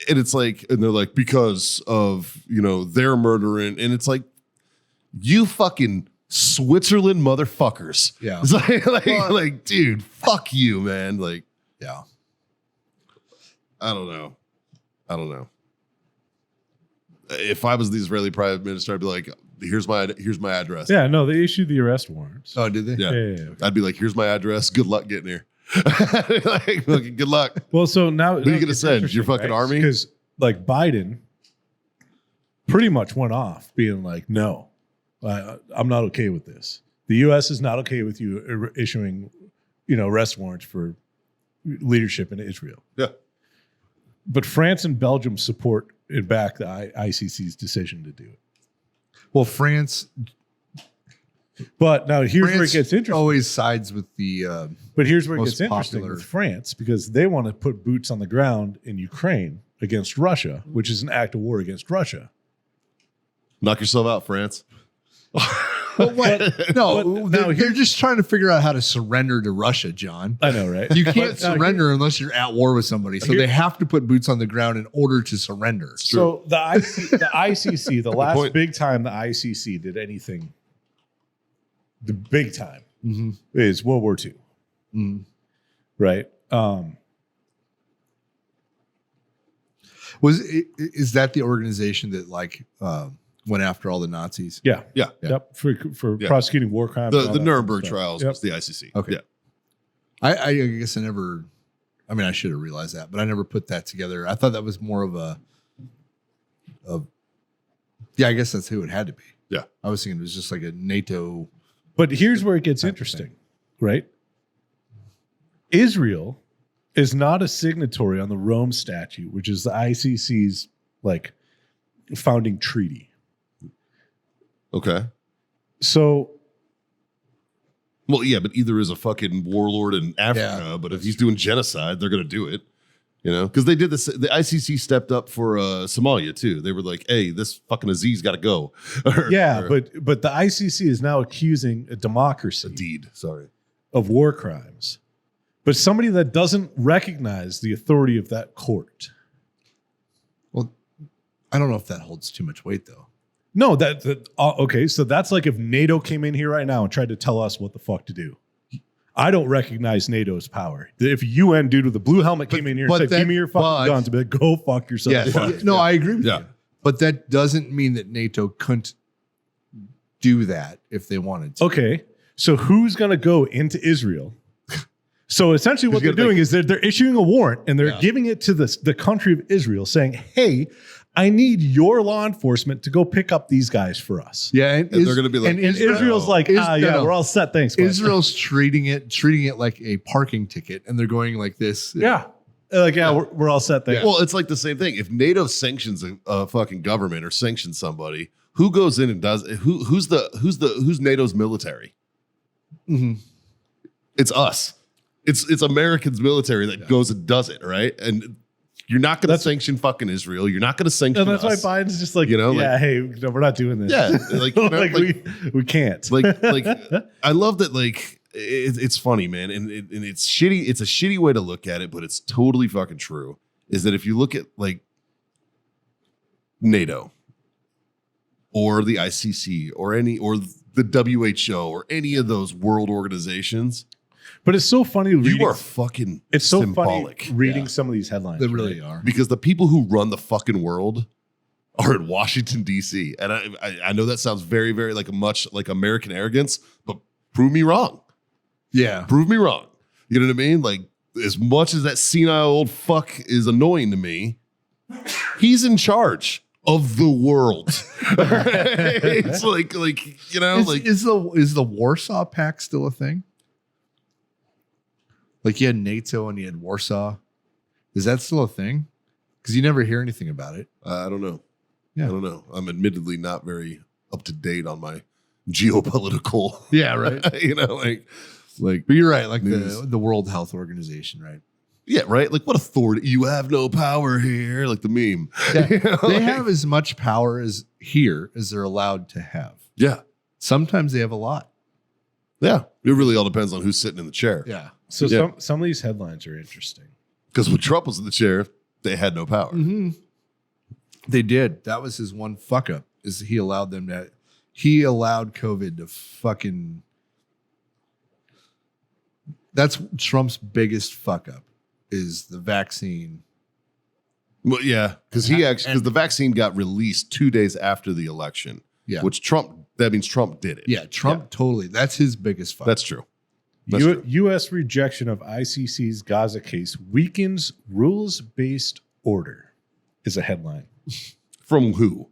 and it's like, and they're like, because of, their murdering. And it's like, you fucking Switzerland motherfuckers. Yeah. It's like, dude, fuck you, man. Like, Yeah. I don't know. If I was the Israeli prime minister, I'd be like, here's my address. Yeah, no, they issued the arrest warrants. Oh, did they? Yeah. Yeah. I'd be like, here's my address. Good luck getting here. Like, fucking good luck. Well, so now Who are you gonna send? Your fucking army? Because like Biden pretty much went off being like, no, I'm not okay with this. The U.S. is not okay with you issuing, arrest warrants for leadership in Israel. Yeah. But France and Belgium support and back the ICC's decision to do it. Well, France But now here's where it gets interesting. always sides with the. But here's where it most gets interesting popular- with France, because they want to put boots on the ground in Ukraine against Russia, which is an act of war against Russia. Knock yourself out, France. No, but now they're just trying to figure out how to surrender to Russia, John. I know, right? You can't But now surrender unless you're at war with somebody. So Here- they have to put boots on the ground in order to surrender. So the ICC, the last point. big time the ICC did anything, the big time is World War II, right? Is that the organization that went after all the Nazis? Yeah, Yeah. yep. For Yeah. prosecuting war crimes, and all The that Nuremberg stuff. trials Yep. was the ICC. Okay. Yeah. I guess I never. I mean, I should have realized that, but I never put that together. I thought that was more of a. Yeah, I guess that's who it had to be. Yeah. I was thinking it was just like a NATO. But here's where it gets Type of interesting, right? Israel is not a signatory on the Rome Statute, which is the ICC's founding treaty. Okay. So Well, yeah, but either is a fucking warlord in Africa, Yeah. but if he's doing genocide, they're going to do it. Because they did this. The ICC stepped up for Somalia too. They were like, "Hey, this fucking Aziz got to go." yeah, Or but the ICC is now accusing a democracy deed. Sorry. of war crimes, but somebody that doesn't recognize the authority of that court. Well, I don't know if that holds too much weight, though. No, okay. So that's like if NATO came in here right now and tried to tell us what the fuck to do. I don't recognize NATO's power. If UN dude with the blue helmet came in here and said, "Give me your fucking guns," I'd be like, "Go fuck yourself." Yes. Fuck. No, I agree with Yeah. you. But that doesn't mean that NATO couldn't do that if they wanted to. Okay, so who's going to go into Israel? So essentially what they're doing is they're issuing a warrant and they're giving it to the country of Israel saying, "Hey, I need your law enforcement to go pick up these guys for us." Yeah, And they're going to be like, And Israel's like, we're all set, thanks. bud." Israel's treating it like a parking ticket, and they're going like this. Yeah. We're all set there. Well, it's like the same thing. If NATO sanctions a fucking government or sanctions somebody, who goes in and does it? Who's NATO's military? It's us. It's Americans' military that goes and does it, right? And you're not going to sanction fucking Israel. You're not going to sanction And that's us. why Biden's just like, hey, no, we're not doing this. Yeah, like, we can't. like I love that. It's funny, man, and it's shitty. It's a shitty way to look at it, but it's totally fucking true. Is that if you look at NATO or the ICC or the WHO or any of those world organizations, But it's so funny reading. you are fucking It's so symbolic funny reading some of these headlines. They really are. because the people who run the fucking world are in Washington, D.C. And I know that sounds very, very like much like American arrogance, but prove me wrong. Yeah. Prove me wrong. You know what I mean? Like, as much as that senile old fuck is annoying to me, he's in charge of the world. It's like you know, is the Warsaw Pact still a thing? Like you had NATO and you had Warsaw. Is that still a thing? Because you never hear anything about it. I don't know. Yeah. I don't know. I'm admittedly not very up to date on my geopolitical. Yeah, right. You know, like. But you're right. Like news. the World Health Organization, right? Yeah, right. Like, what authority? You have no power here. Like the meme. Yeah. You know, They like- have as much power as here as they're allowed to have. Yeah, Sometimes they have a lot. yeah. It really all depends on who's sitting in the chair. Yeah. So Yeah. some of these headlines are interesting. Because when Trump was in the chair, they had no power. Mm-hmm. They did. That was his one fuck up. Is he allowed COVID to fucking. That's Trump's biggest fuck up. Is the vaccine. Well, yeah, because the vaccine got released 2 days after the election. Yeah. That means Trump did it. Yeah, Trump totally. That's his biggest fuck. That's true. That's true. U.S. rejection of ICC's Gaza case weakens rules-based order is a headline. From who?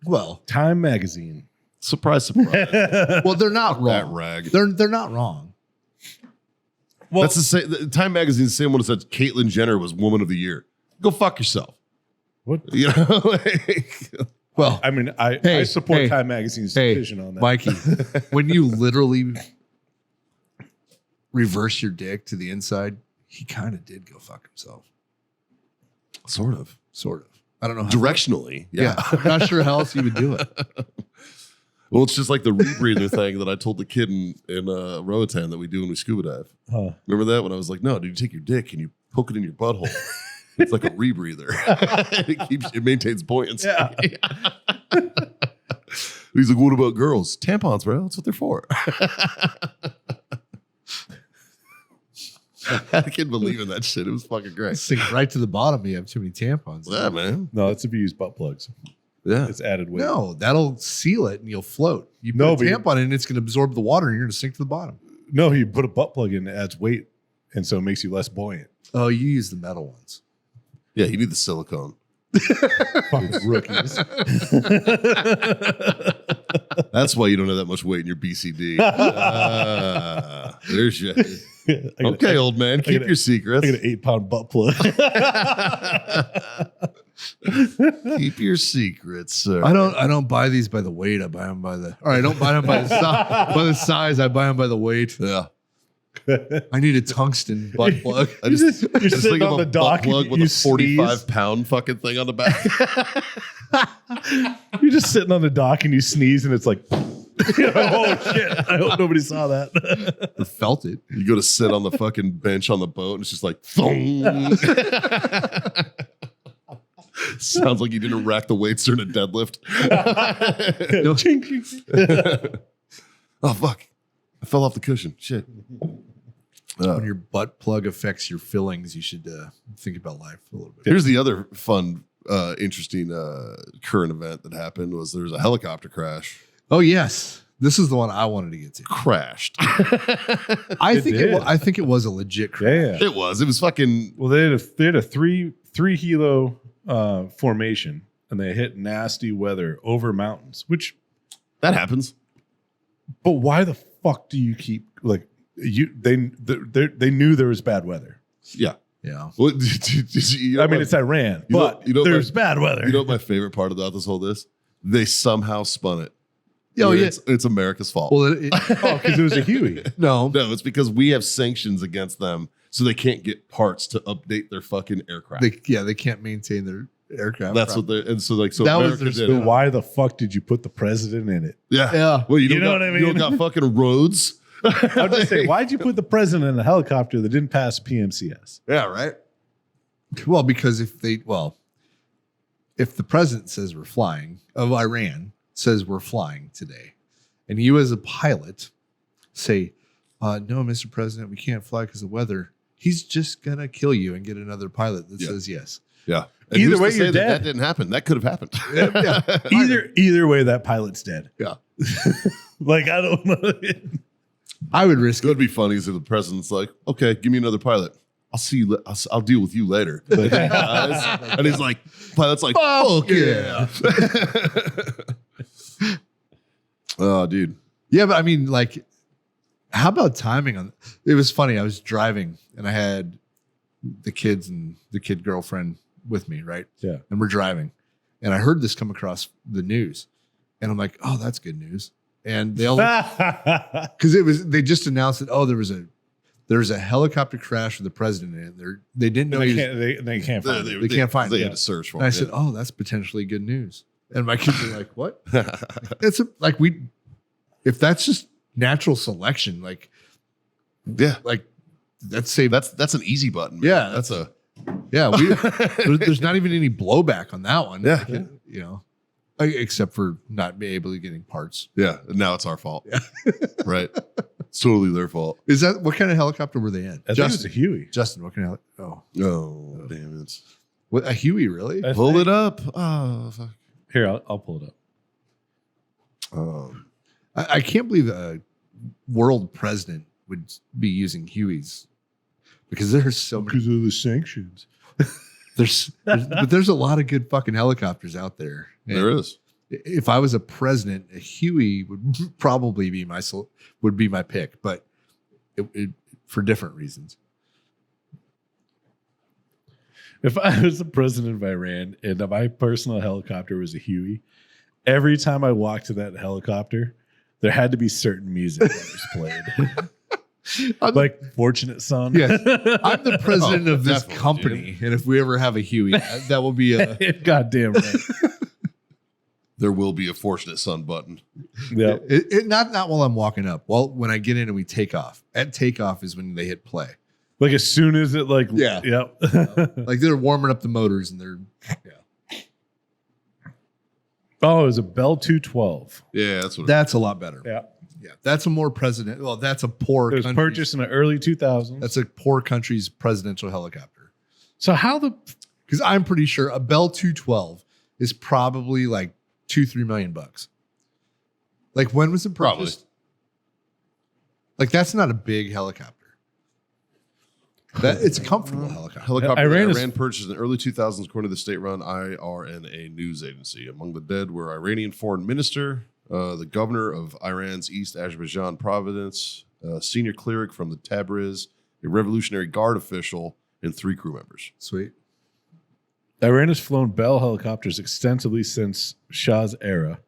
Well, Time magazine. Surprise, surprise. well, they're not That wrong. rag. They're not wrong. Well, That's the same. The Time Magazine's the same one that said Caitlyn Jenner was Woman of the Year. Go fuck yourself. what? You know? Like, Well, I mean, I Hey, support hey, Time Magazine's hey, decision on that. Mikey, when you literally reverse your dick to the inside, he kind of did go fuck himself. sort of. Sort of. I don't know how. Directionally. Yeah. I'm not sure how else you would do it. Well, it's just like the rebreather thing that I told the kid in Roatan that we do when we scuba dive. Huh. Remember that? When I was like, no, dude, you take your dick and you poke it in your butthole. It's like a rebreather. It maintains buoyancy. Yeah. He's like, what about girls? Tampons, bro. That's what they're for. I can't believe in that shit. It was fucking great. Sink right to the bottom. You have too many tampons. Yeah, man. No, that's if you use butt plugs. Yeah. It's added weight. No, that'll seal it and you'll float. You put No, a but you- tampon in, it's going to absorb the water and you're going to sink to the bottom. No, you put a butt plug in, it adds weight, and so it makes you less buoyant. Oh, you use the metal ones. Yeah, you need the silicone. Fucking rookies. That's why you don't have that much weight in your BCD. There's your. Okay, old man, keep your secrets. I got an 8-pound butt plug. Keep your secrets, sir. I don't buy these by the weight. I buy them by the. Or I don't buy them by the by the size. I buy them by the weight. Yeah. I need a tungsten butt plug. I just You're just sitting think of on a the dock butt plug and with you a 45-pound fucking thing on the back. You're just sitting on the dock and you sneeze and it's like, oh shit! I hope nobody saw that. Or felt it. You go to sit on the fucking bench on the boat and it's just like, thong. Sounds like you didn't rack the weights during a deadlift. Chink, chink, chink. Oh, fuck. I fell off the cushion. Shit. When your butt plug affects your fillings, you should think about life a little bit. Here's the other fun, interesting current event that happened was there was a helicopter crash. Oh yes, this is the one I wanted to get to. Crashed. I think did. I think it was a legit crash. Yeah. It was fucking. Well, they had a three helo formation, and they hit nasty weather over mountains. That happens. But why the fuck do you keep like you? They knew there was bad weather. Yeah. Yeah. Well, I mean, it's Iran, but there's bad weather. You know what my favorite part about this whole this? They somehow spun it. Oh, Where yeah. It's America's fault. Well, Oh, because it was a Huey. no. No, it's because we have sanctions against them, so they can't get parts to update their fucking aircraft. They can't maintain their aircraft. That's what they and so like so That was America their did So it. why the fuck did you put the president in it? Yeah. Yeah. Well, You don't know got, what I You don't mean? got fucking roads. I'm just saying, why'd you put the president in a helicopter that didn't pass PMCS? Yeah, right. Well, because if the president says we're flying of Iran says we're flying today, and you as a pilot say, no, Mr. President, we can't fly because of weather, he's just gonna kill you and get another pilot that Yeah. says yes. Yeah. And Either who's way, to say you're that dead. didn't happen. That could have happened. Either way, that pilot's dead. Yeah. Like, I don't know. I would risk It would be funny if the president's like, okay, give me another pilot. I'll see you. I'll deal with you later. And he's like, pilot's like, fuck yeah. Oh, dude. Yeah, but I mean, like, how about timing on it? Was funny. I was driving and I had the kids and the kid girlfriend with me, right? Yeah. And we're driving. And I heard this come across the news. And I'm like, oh, that's good news. And they all because they just announced that, oh, there was a helicopter crash with the president in it. They didn't know they can't find it. They can't find They it. had to search for And it. I said, oh, that's potentially good news. And my kids are like, what? It's if that's just natural selection, like that's say That's an easy button. Man. Yeah, That's a there's not even any blowback on that one. Yeah. You know, except for not being able to getting parts. yeah. And now it's our fault. Yeah. Right. It's totally their fault. Is that what kind of helicopter were they in? I think it was a Huey. Justin, what kind of Oh, damn it. what, a Huey, really? Pull it up. Oh, fuck. Here, I'll pull it up. I can't believe a world president would be using Hueys because there's so many. Because of the sanctions. But there's a lot of good fucking helicopters out there. And There is. if I was a president, a Huey would probably be my pick, but it for different reasons. If I was the president of Iran and my personal helicopter was a Huey, every time I walked to that helicopter, there had to be certain music that was played. Like Fortunate Son. Yes, I'm the president of this definitely, company, and if we ever have a Huey, that will be a. Goddamn right. There will be a Fortunate Son button. Yeah. Not while I'm walking up. Well, when I get in and we take off. At takeoff is when they hit play. Like as soon as it like Yeah. Yep. Like they're warming up the motors and they're Oh, it was a Bell 212. Yeah, that's what. that's a lot better. Yeah. Yeah, that's a more president. Well, that's a poor. It was country's- purchased in the early 2000s. That's a poor country's presidential helicopter. So how the Because I'm pretty sure a Bell 212 is probably like $2-3 million. Like when was it Probably. purchased? Like that's not a big helicopter. It's a comfortable helicopter. Helicopter Iran Iran, is- purchased in the early 2000s, according to the state-run IRNA news agency. Among the dead were Iranian foreign minister, the governor of Iran's East Azerbaijan province, a senior cleric from the Tabriz, a Revolutionary Guard official, and 3 crew members. Sweet. Iran has flown Bell helicopters extensively since Shah's era,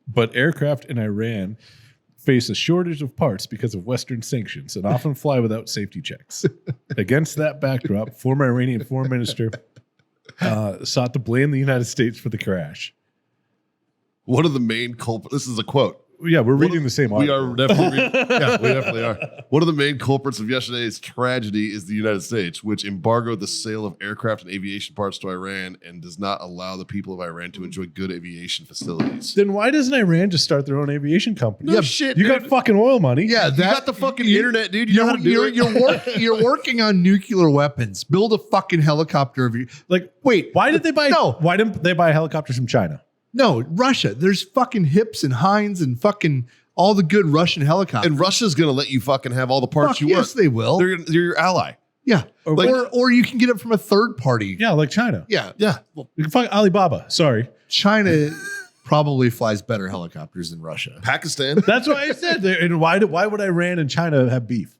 but aircraft in Iran face a shortage of parts because of Western sanctions and often fly without safety checks. Against that backdrop, former Iranian foreign minister sought to blame the United States for the crash. One of the main culprits, this is a quote. Yeah, we're reading the same We article. are definitely, yeah, we definitely are. One of the main culprits of yesterday's tragedy is the United States, which embargoed the sale of aircraft and aviation parts to Iran and does not allow the people of Iran to enjoy good aviation facilities. Then why doesn't Iran just start their own aviation company? No shit, You got dude. fucking oil money. Yeah, You got the fucking internet, dude. You know how to do it. You're working on nuclear weapons. Build a fucking helicopter of you. Like, Wait, why did they buy? No. Why didn't they buy helicopters from China? No, Russia. There's fucking Hips and Heinz and fucking all the good Russian helicopters. And Russia's going to let you fucking have all the parts Fuck you yes, want. they will. They're your ally. Yeah. Or you can get it from a third party. Yeah, like China. Yeah. Yeah. You can fuck Alibaba. Sorry. China probably flies better helicopters than Russia. Pakistan. That's why I said. And why would Iran and China have beef?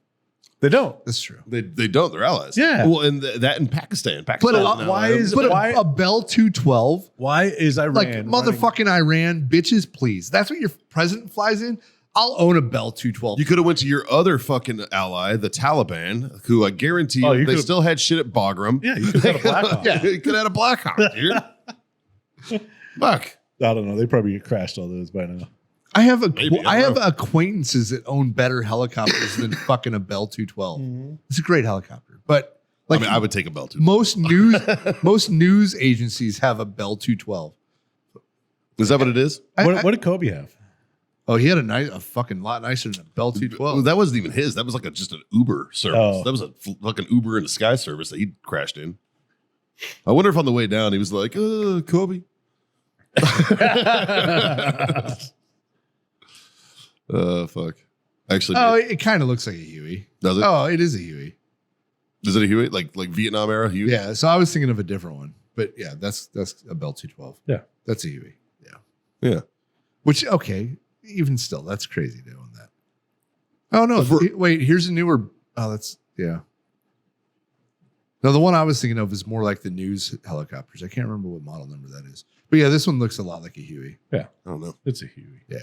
They don't. That's true. They don't. They're allies. Yeah. Well, and that in Pakistan. Pakistan why is- But Why- a Bell 212, Why is Iran like running- motherfucking Iran, bitches, please. That's what your president flies in. I'll own a Bell 212. You could have went to your other fucking ally, the Taliban, who I guarantee Oh, you they could've- still had shit at Bagram. Yeah, you could have had a Black Hawk. Yeah, you could have had a Black Hawk, dude. Fuck. I don't know. They probably crashed all those by now. I have Maybe, I I don't have acquaintances that own better helicopters than fucking a Bell 212. It's a great helicopter, but like I would take a Bell too. most news agencies have a Bell 212. Is that what it is? What did Kobe have? Oh, he had a fucking lot nicer than a Bell 212. That wasn't even his. That was like just an Uber service. Oh. That was a fucking Uber in the sky service that he crashed in. I wonder if on the way down he was like, Kobe. Fuck. Actually, Oh, it kind of looks like a Huey. does it? Oh, it is a Huey. Is it a Huey? Like Vietnam era Huey? Yeah. So I was thinking of a different one, but yeah, that's a Bell 212. Yeah. That's a Huey. Yeah. Yeah. Which, okay, even still, that's crazy doing that. Oh no! For- Wait, here's a newer. Oh, that's yeah. No, the one I was thinking of is more like the news helicopters. I can't remember what model number that is, but yeah, this one looks a lot like a Huey. I don't know. It's a Huey. Yeah.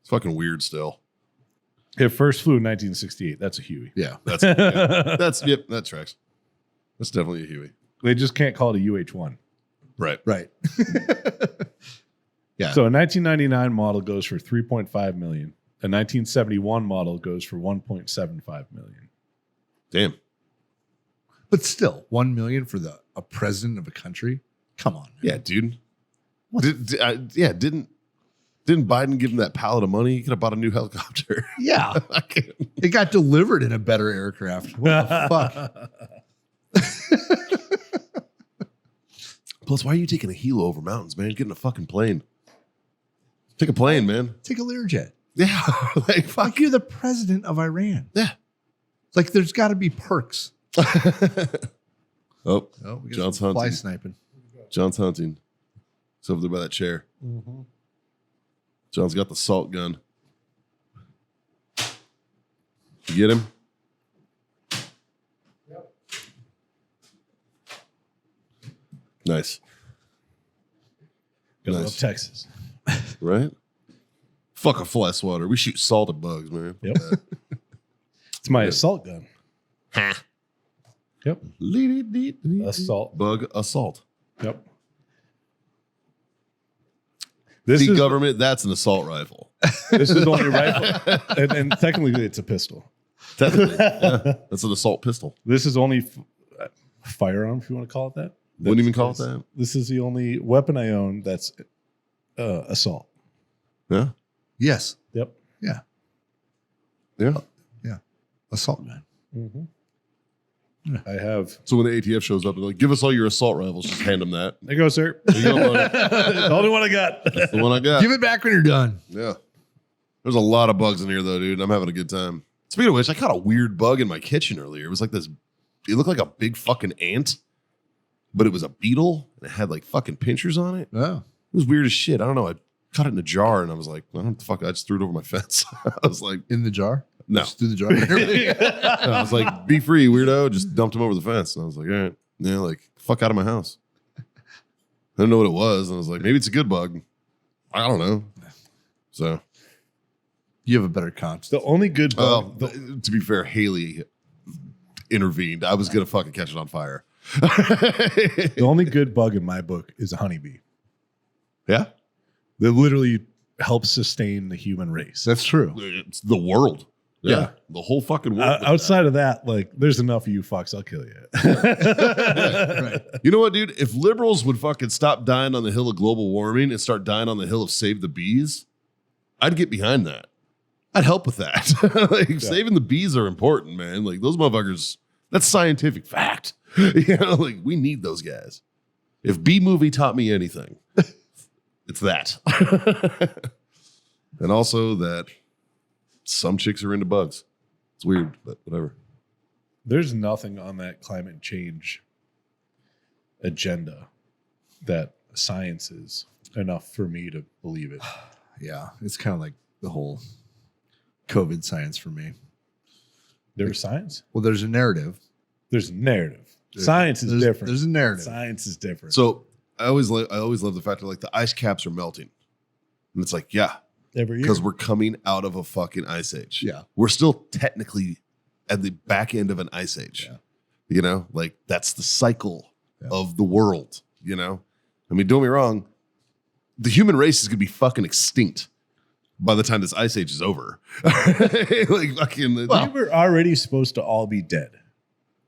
It's fucking weird still. It first flew in 1968. That's a Huey. Yeah. That's yep, that tracks. That's definitely a Huey. They just can't call it a UH-1. Right. Right. Yeah. So a 1999 model goes for $3.5 million. A 1971 model goes for $1.75 million. Damn. But still, 1 million for a president of a country. Come on. Man. Yeah, dude. Didn't Biden give him that pallet of money? He could have bought a new helicopter. Yeah. It got delivered in a better aircraft. What the fuck? Plus, why are you taking a helo over mountains, man? Get in a fucking plane. Take a plane, man. Take a Learjet. Yeah. Like, fuck. Fuck, you're the president of Iran. Yeah. Like, there's got to be perks. Oh, We got John's some fly hunting. sniping. John's hunting. It's over there by that chair. Mm-hmm. John's got the salt gun. You get him? Yep. Nice. Gotta Nice. love Texas. Right? Fuck a fly swatter. We shoot salt at bugs, man. Yep. It's my assault gun. Ha. Yep. Assault. Bug assault. Yep. This See, is government, that's an assault rifle. this is only a rifle, and technically it's a pistol. Technically, yeah. That's an assault pistol. This is only firearm, if you want to call it that. Wouldn't even call it that. This is the only weapon I own that's assault. Yeah. Yes. Yep. Yeah. Yeah. Assault gun. Mm-hmm. I have. So when the ATF shows up, they're like, give us all your assault rifles. Just hand them that. There you go, sir. There you go, buddy. The only one I got. That's the one I got. Give it back when you're done. Yeah. There's a lot of bugs in here, though, dude. I'm having a good time. Speaking of which, I caught a weird bug in my kitchen earlier. It was like this, it looked like a big fucking ant, but it was a beetle and it had like fucking pinchers on it. Oh. It was weird as shit. I don't know. I caught it in a jar and I was like, I don't know what the fuck. I just threw it over my fence. I was like, In the jar? no. Just through the jar. I was like, be free, weirdo. Just dumped him over the fence. And I was like, all right. Yeah, like, fuck out of my house. I didn't know what it was. And I was like, maybe it's a good bug. I don't know. So, You have a better conscience. The only good well, bug. to be fair, Haley intervened. I was going to fucking catch it on fire. The only good bug in my book is a honeybee. Yeah? That literally helps sustain the human race. That's true. It's the world. Yeah. The whole fucking world. Outside of that, like, there's enough of you fucks. I'll kill you. Right. You know what, dude? If liberals would fucking stop dying on the hill of global warming and start dying on the hill of save the bees, I'd get behind that. I'd help with that. Like, saving the bees are important, man. Like, those motherfuckers, that's scientific fact. You know, like, we need those guys. If Bee Movie taught me anything, it's that. And also that some chicks are into bugs. It's weird, but whatever. There's nothing on that climate change agenda that science is enough for me to believe it. Yeah. It's kind of like the whole COVID science for me. There's science. Well, there's a narrative. There's narrative. Science is different. There's a narrative. Science is different. So I always love the fact that like the ice caps are melting. And it's like, yeah, every year. because we're coming out of a fucking ice age. Yeah. We're still technically at the back end of an ice age. Yeah. You know, like that's the cycle Yeah. of the world, you know? I mean, don't get me wrong, the human race is gonna be fucking extinct by the time this ice age is over. Like fucking we were already supposed to all be dead.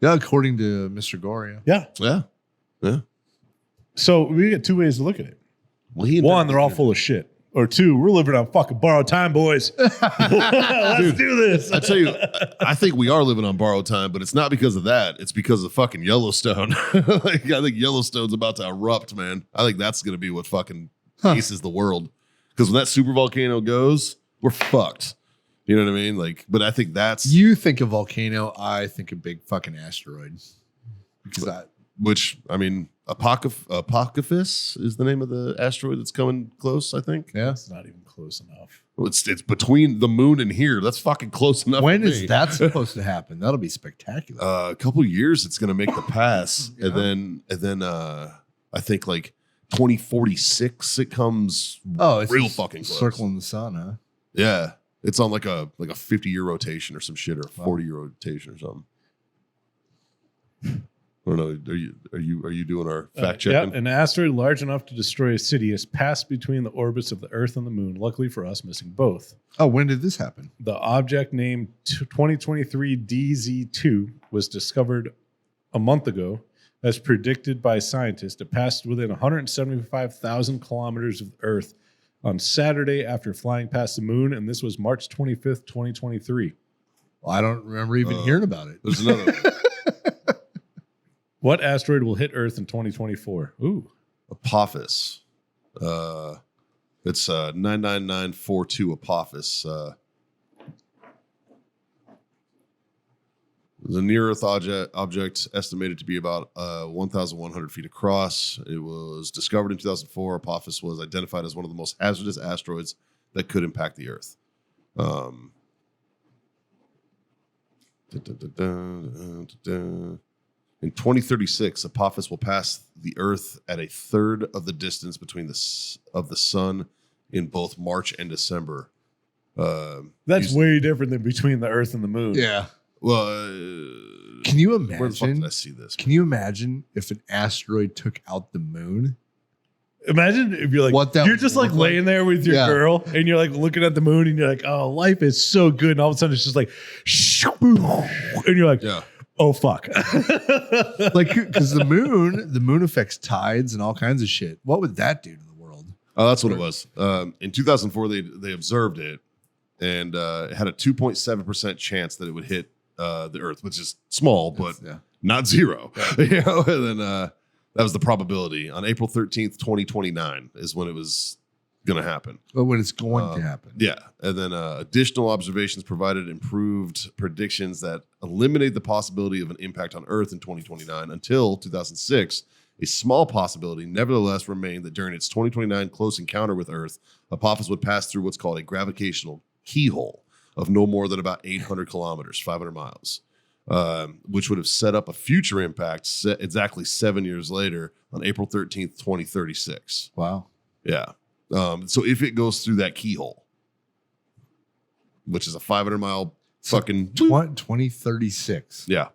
Yeah, according to Mr. Goria. Yeah. yeah. So we get two ways to look at it. Well, One, they're all full of shit. Or 2, we're living on fucking borrowed time, boys. Let's do this. I tell you, I think we are living on borrowed time, but it's not because of that. It's because of fucking Yellowstone. Like, I think Yellowstone's about to erupt, man. I think that's going to be what fucking aces the world. Because when that super volcano goes, we're fucked. You know what I mean? Like, but I think that's You think of volcano, I think of big fucking asteroid. Because which I mean, Apophis is the name of the asteroid that's coming close. I think. yeah. It's not even close enough. Well, it's between the moon and here. That's fucking close enough. When for is me. that supposed to happen? That'll be spectacular. A couple years, it's gonna make the pass, and then I think like 2046, it comes. It's real fucking close. circling the sun, huh? Yeah, it's on like a 50-year rotation or some shit, or a 40-year rotation or something. I don't know. Are you doing our fact checking? Yeah, an asteroid large enough to destroy a city has passed between the orbits of the Earth and the Moon. Luckily for us, missing both. Oh, when did this happen? The object named 2023 DZ2 was discovered a month ago. As predicted by scientists, it passed within 175,000 kilometers of Earth on Saturday after flying past the Moon, and this was March 25th, 2023. Well, I don't remember even hearing about it. There's another one. What asteroid will hit Earth in 2024? Ooh. Apophis. It's 99942 Apophis. The near-Earth object estimated to be about 1,100 feet across. It was discovered in 2004. Apophis was identified as one of the most hazardous asteroids that could impact the Earth. In 2036, Apophis will pass the Earth at a third of the distance between the sun in both March and December. That's way different than between the Earth and the Moon. Yeah. Well, Can you where the fuck did imagine? I see this? Can you imagine if an asteroid took out the moon? Imagine if you're like, What that you're would just like look like. laying there with your Yeah. girl and you're like looking at the moon and you're like, oh, life is so good. And all of a sudden it's just like, and you're like, Yeah. oh, fuck. Like, because the moon affects tides and all kinds of shit. What would that do to the world? Oh, that's what it was. In 2004, they observed it, and it had a 2.7% chance that it would hit the Earth, which is small, but Yeah. not zero. You know, and then that was the probability. On April 13th, 2029 is when it was going to happen. But when it's going to happen. Yeah. And then additional observations provided improved predictions that eliminate the possibility of an impact on Earth in 2029 until 2006. A small possibility nevertheless remained that during its 2029 close encounter with Earth, Apophis would pass through what's called a gravitational keyhole of no more than about 800 kilometers, 500 miles, which would have set up a future impact exactly 7 years later on April 13th, 2036. Wow. Yeah. So if it goes through that keyhole, which is a 500-mile fucking 2036. yeah,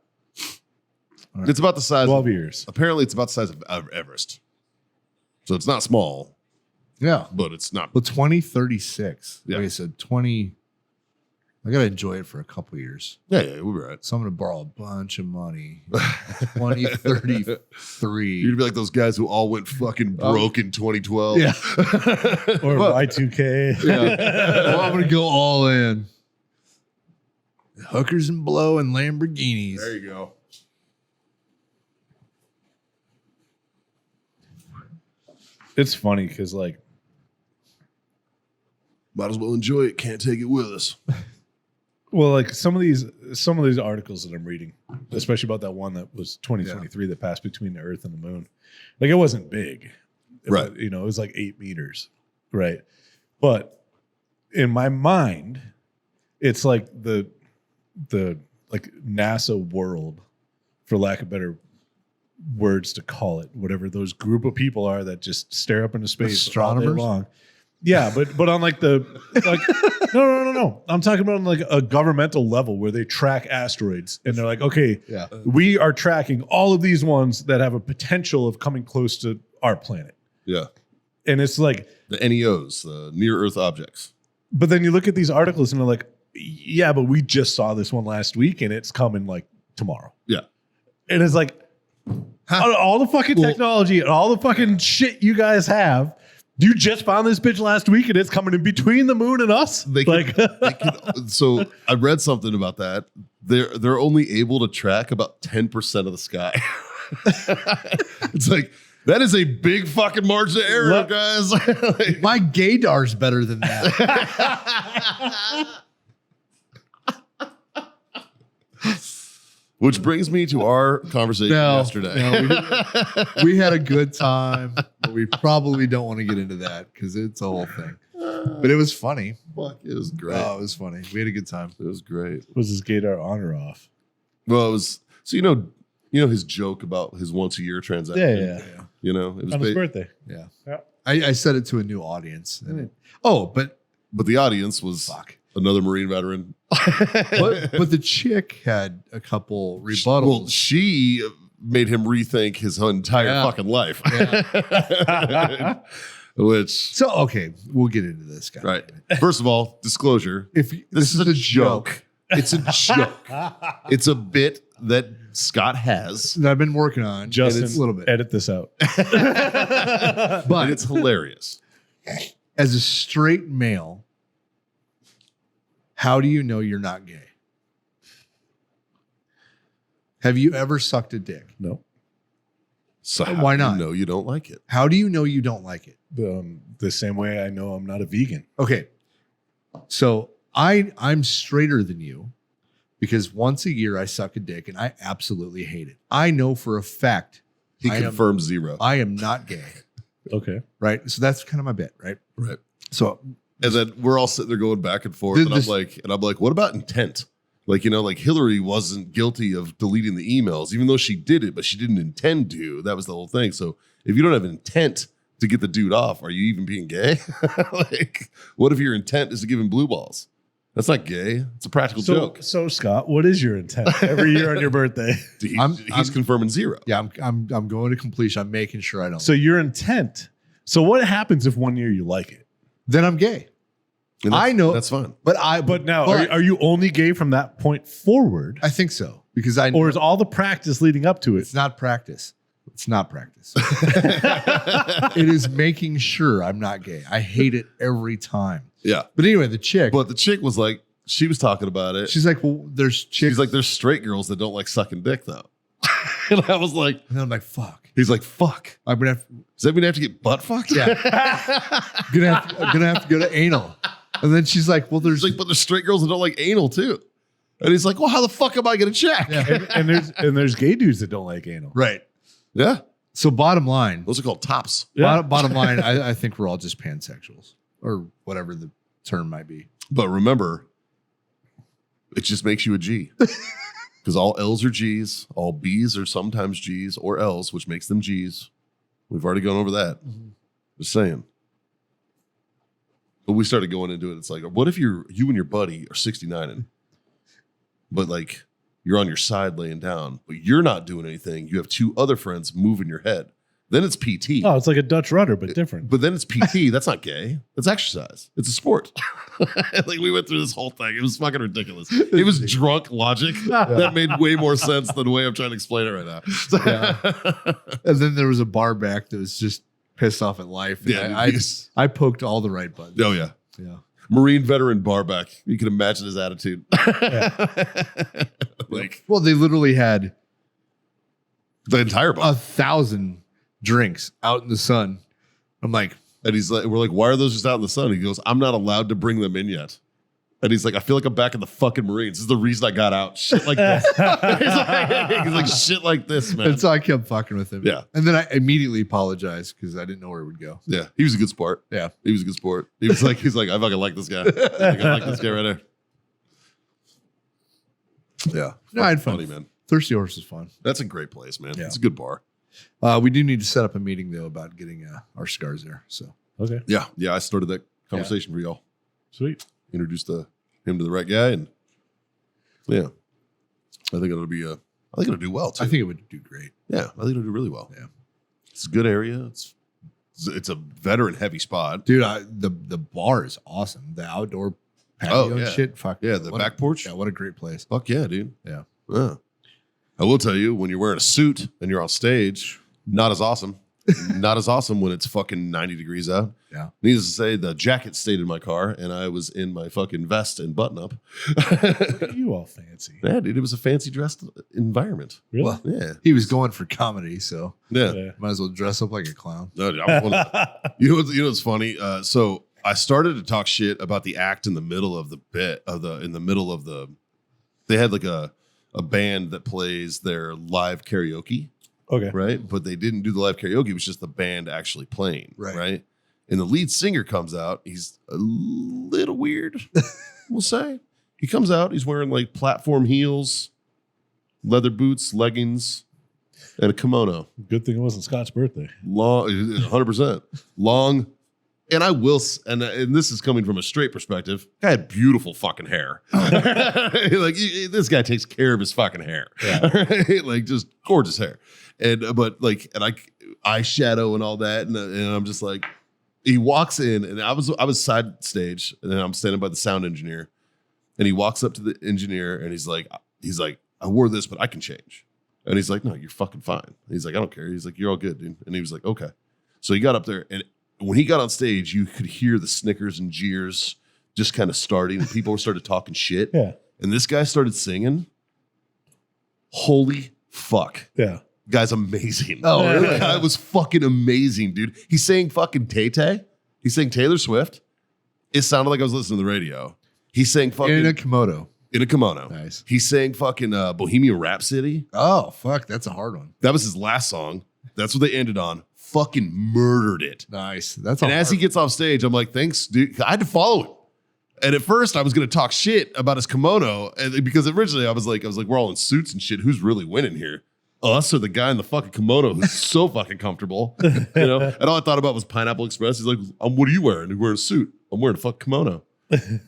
All right. it's about the size. 12 years. Apparently, it's about the size of Everest. So it's not small, Yeah. but it's not. Well, 2036. Yeah. Okay, so 20. I got to enjoy it for a couple years. Yeah, we'll be right. So I'm going to borrow a bunch of money. 2033. You'd be like those guys who all went fucking broke in 2012. Yeah. Or Y2K. Well, I'm going to go all in. Hookers and blow and Lamborghinis. There you go. It's funny because, like, Might as well enjoy it. Can't take it with us. well, like some of these articles that I'm reading, especially about that one that was 2023 that passed between the Earth and the Moon, like it wasn't big, Right. You know, it was like 8 meters, right? But in my mind, it's like the like NASA world, for lack of better words to call it, whatever those group of people are that just stare up into space all day Astronomers? long. Yeah, but on like the like no. I'm talking about on like a governmental level where they track asteroids and they're like, okay, Yeah. we are tracking all of these ones that have a potential of coming close to our planet. Yeah. And it's like, The NEOs, the near Earth objects. but then you look at these articles and they're like, yeah, but we just saw this one last week and it's coming like tomorrow. Yeah. And it's like all the fucking technology and all the fucking shit you guys have, You just found this bitch last week and it's coming in between the moon and us? So I read something about that. They're only able to track about 10% of the sky. It's like, that is a big fucking margin of error, guys. Like, my gaydar's better than that. which brings me to our conversation yesterday. We had a good time, but we probably don't want to get into that because it's a whole thing. But it was funny. Fuck, it was great. Oh, it was funny. We had a good time. It was great. Was his gaydar on or off? Well, it was, so you know his joke about his once a year transaction. Yeah. You know, it was On his birthday. Yeah. Yeah. I said it to a new audience. And but the audience was another Marine veteran. but the chick had a couple rebuttals. Well, she made him rethink his entire fucking life. Yeah. So okay, we'll get into this guy. Right. First of all, disclosure. If this is a joke. It's a joke. It's a bit that Scott has that I've been working on. Justin, a little bit. Edit this out. But it's hilarious. As a straight male, how do you know you're not gay? Have you ever sucked a dick? No. So why not? No, you don't like it. How do you know you don't like it? The same way I know I'm not a vegan. Okay. So I'm straighter than you because once a year I suck a dick and I absolutely hate it. I know for a fact. He confirms 0. I am not gay. Okay. Right. So that's kind of my bit. Right. Right. So, and then we're all sitting there going back and forth. And I'm like, what about intent? Like, like Hillary wasn't guilty of deleting the emails, even though she did it, but she didn't intend to. That was the whole thing. So if you don't have an intent to get the dude off, are you even being gay? Like, what if your intent is to give him blue balls? That's not gay. It's a practical joke. So Scott, what is your intent every year on your birthday? He's confirming 0. Yeah, I'm going to completion. I'm making sure I don't. So your intent. So what happens if one year you like it? Then I'm gay. I know that's fine. But are you only gay from that point forward? I think so because I know or is all the practice leading up to it? It's not practice. It's not practice. It is making sure I'm not gay. I hate it every time. Yeah. But anyway, the chick was like, she was talking about it. She's like, well, there's chicks. She's like, there's straight girls that don't like sucking dick though. And I was like, and I'm like, fuck. He's like, fuck. I'm gonna have. Does that mean I have to get butt fucked? Yeah. I'm gonna have to go to anal. And then she's like, well, but there's straight girls that don't like anal too. And he's like, well, how the fuck am I gonna check? Yeah. and there's gay dudes that don't like anal. Right. Yeah. So bottom line, those are called tops. Yeah. Bottom line, I think we're all just pansexuals or whatever the term might be. But remember, it just makes you a G. Because all L's are G's, all B's are sometimes G's or L's, which makes them G's. We've already gone over that. Mm-hmm. Just saying. But we started going into it. It's like, what if you and your buddy are 69ing, but like you're on your side laying down, but you're not doing anything. You have 2 other friends moving your head. Then it's PT. Oh, it's like a Dutch rudder, but different. But then it's PT. That's not gay. That's exercise. It's a sport. Like we went through this whole thing. It was fucking ridiculous. It was drunk logic that made way more sense than the way I'm trying to explain it right now. Yeah. And then there was a bar back that was just pissed off at life. Yeah, I poked all the right buttons. Oh yeah. Yeah. Marine veteran barback. You can imagine his attitude. Well, they literally had the entire bar. 1,000 drinks out in the sun. I'm like, and he's like, we're like, why are those just out in the sun? He goes, I'm not allowed to bring them in yet. And he's like, I feel like I'm back in the fucking Marines. This is the reason I got out. Shit like this. he's like, shit like this, man. And so I kept fucking with him. Yeah. And then I immediately apologized because I didn't know where it would go. Yeah. He was a good sport. Yeah. He was a good sport. He's like, I fucking like this guy. I like this guy right there. Yeah. No, I had fun. Funny, man. Thirsty Horse is fun. That's a great place, man. Yeah. It's a good bar. We do need to set up a meeting though about getting our cigars there. So okay. Yeah. Yeah. I started that conversation for y'all. Sweet. Introduced him to the right guy, and yeah, I think it'll do well too. I think it would do great. Yeah, I think it'll do really well. Yeah, it's a good area. It's a veteran heavy spot, dude. The bar is awesome. The outdoor patio and shit. Fuck yeah, the back porch. Yeah, what a great place. Fuck yeah, dude. Yeah. I will tell you, when you're wearing a suit and you're on stage, not as awesome. Not as awesome when it's fucking 90 degrees out. Yeah. Needless to say, the jacket stayed in my car and I was in my fucking vest and button up. Look at you all fancy. Yeah, dude, it was a fancy dressed environment. Really? Well, Yeah. he was going for comedy, so Yeah. might as well dress up like a clown. No, dude, I was one of you know what's funny? So I started to talk shit about the act in the middle of the bit they had like a band that plays their live karaoke. Okay. Right? But they didn't do the live karaoke. It was just the band actually playing. Right. And the lead singer comes out. He's a little weird, we'll say. He comes out. He's wearing like platform heels, leather boots, leggings, and a kimono. Good thing it wasn't Scott's birthday. Long, 100%. Long. And I will, and this is coming from a straight perspective. Guy had beautiful fucking hair. Like this guy takes care of his fucking hair. Yeah. Right? Like just gorgeous hair. And I eyeshadow and all that, and I'm just like, he walks in, and I was side stage, and then I'm standing by the sound engineer, and he walks up to the engineer, and he's like, I wore this, but I can change. And he's like, no, you're fucking fine. He's like, I don't care. He's like, you're all good, dude. And he was like, okay. So he got up there, and when he got on stage, you could hear the snickers and jeers just kind of starting, and people started talking shit. Yeah. And this guy started singing. Holy fuck. Yeah. Guy's amazing. Oh, really? The guy was fucking amazing, dude. He sang fucking Tay-Tay. He sang Taylor Swift. It sounded like I was listening to the radio. He sang fucking In a kimono. in a kimono. Nice. He sang fucking Bohemian Rhapsody. Oh, fuck. That's a hard one. That was his last song. That's what they ended on. Fucking murdered it. Nice. That's And as he gets off stage, I'm like, thanks, dude. I had to follow him. And at first, I was going to talk shit about his kimono, and because originally I was like, we're all in suits and shit. Who's really winning here? Us or the guy in the fucking kimono who's so fucking comfortable, you know? And all I thought about was Pineapple Express. He's like, what are you wearing? You're wearing a suit. I'm wearing a fucking kimono.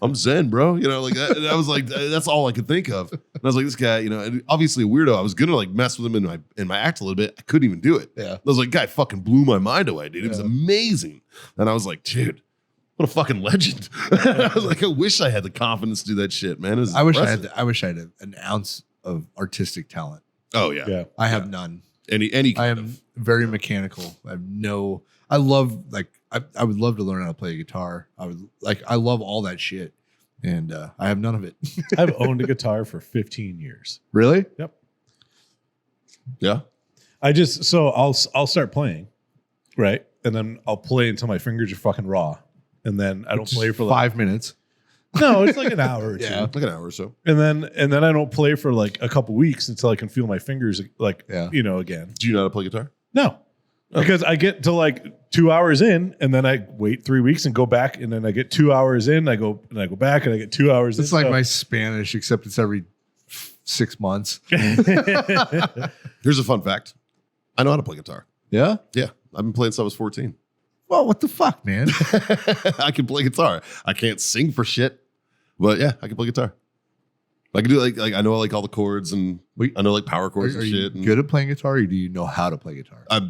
I'm zen, bro. You know, like that. And I was like, that's all I could think of. And I was like, this guy, you know, and obviously a weirdo. I was gonna like mess with him in my act a little bit. I couldn't even do it. Yeah. I was like, guy fucking blew my mind away, dude. It was amazing. And I was like, dude, what a fucking legend. I was like, I wish I had the confidence to do that shit, man. I wish I had an ounce of artistic talent. Oh yeah. Yeah. I have none. Any I kind am of. very mechanical. I love like I would love to learn how to play guitar. I love all that shit. And I have none of it. I've owned a guitar for 15 years. Really? Yep. Yeah. I'll start playing, right? And then I'll play until my fingers are fucking raw. And then I don't play for like 5 minutes. no, it's like an hour or two. Yeah. Like an hour or so. And then I don't play for like a couple weeks until I can feel my fingers like Yeah. Again. Do you know how to play guitar? No. Because I get to like 2 hours in and then I wait 3 weeks and go back and then I get 2 hours in, I go back and I get 2 hours It's in. like my Spanish, except it's every 6 months. Here's a fun fact. I know how to play guitar. Yeah? Yeah. I've been playing since I was 14. Well, what the fuck, man? I can play guitar. I can't sing for shit, but yeah, I can play guitar. I can do like I know like all the chords and I know like power chords Are and you shit. And good at playing guitar, or do you know how to play guitar? all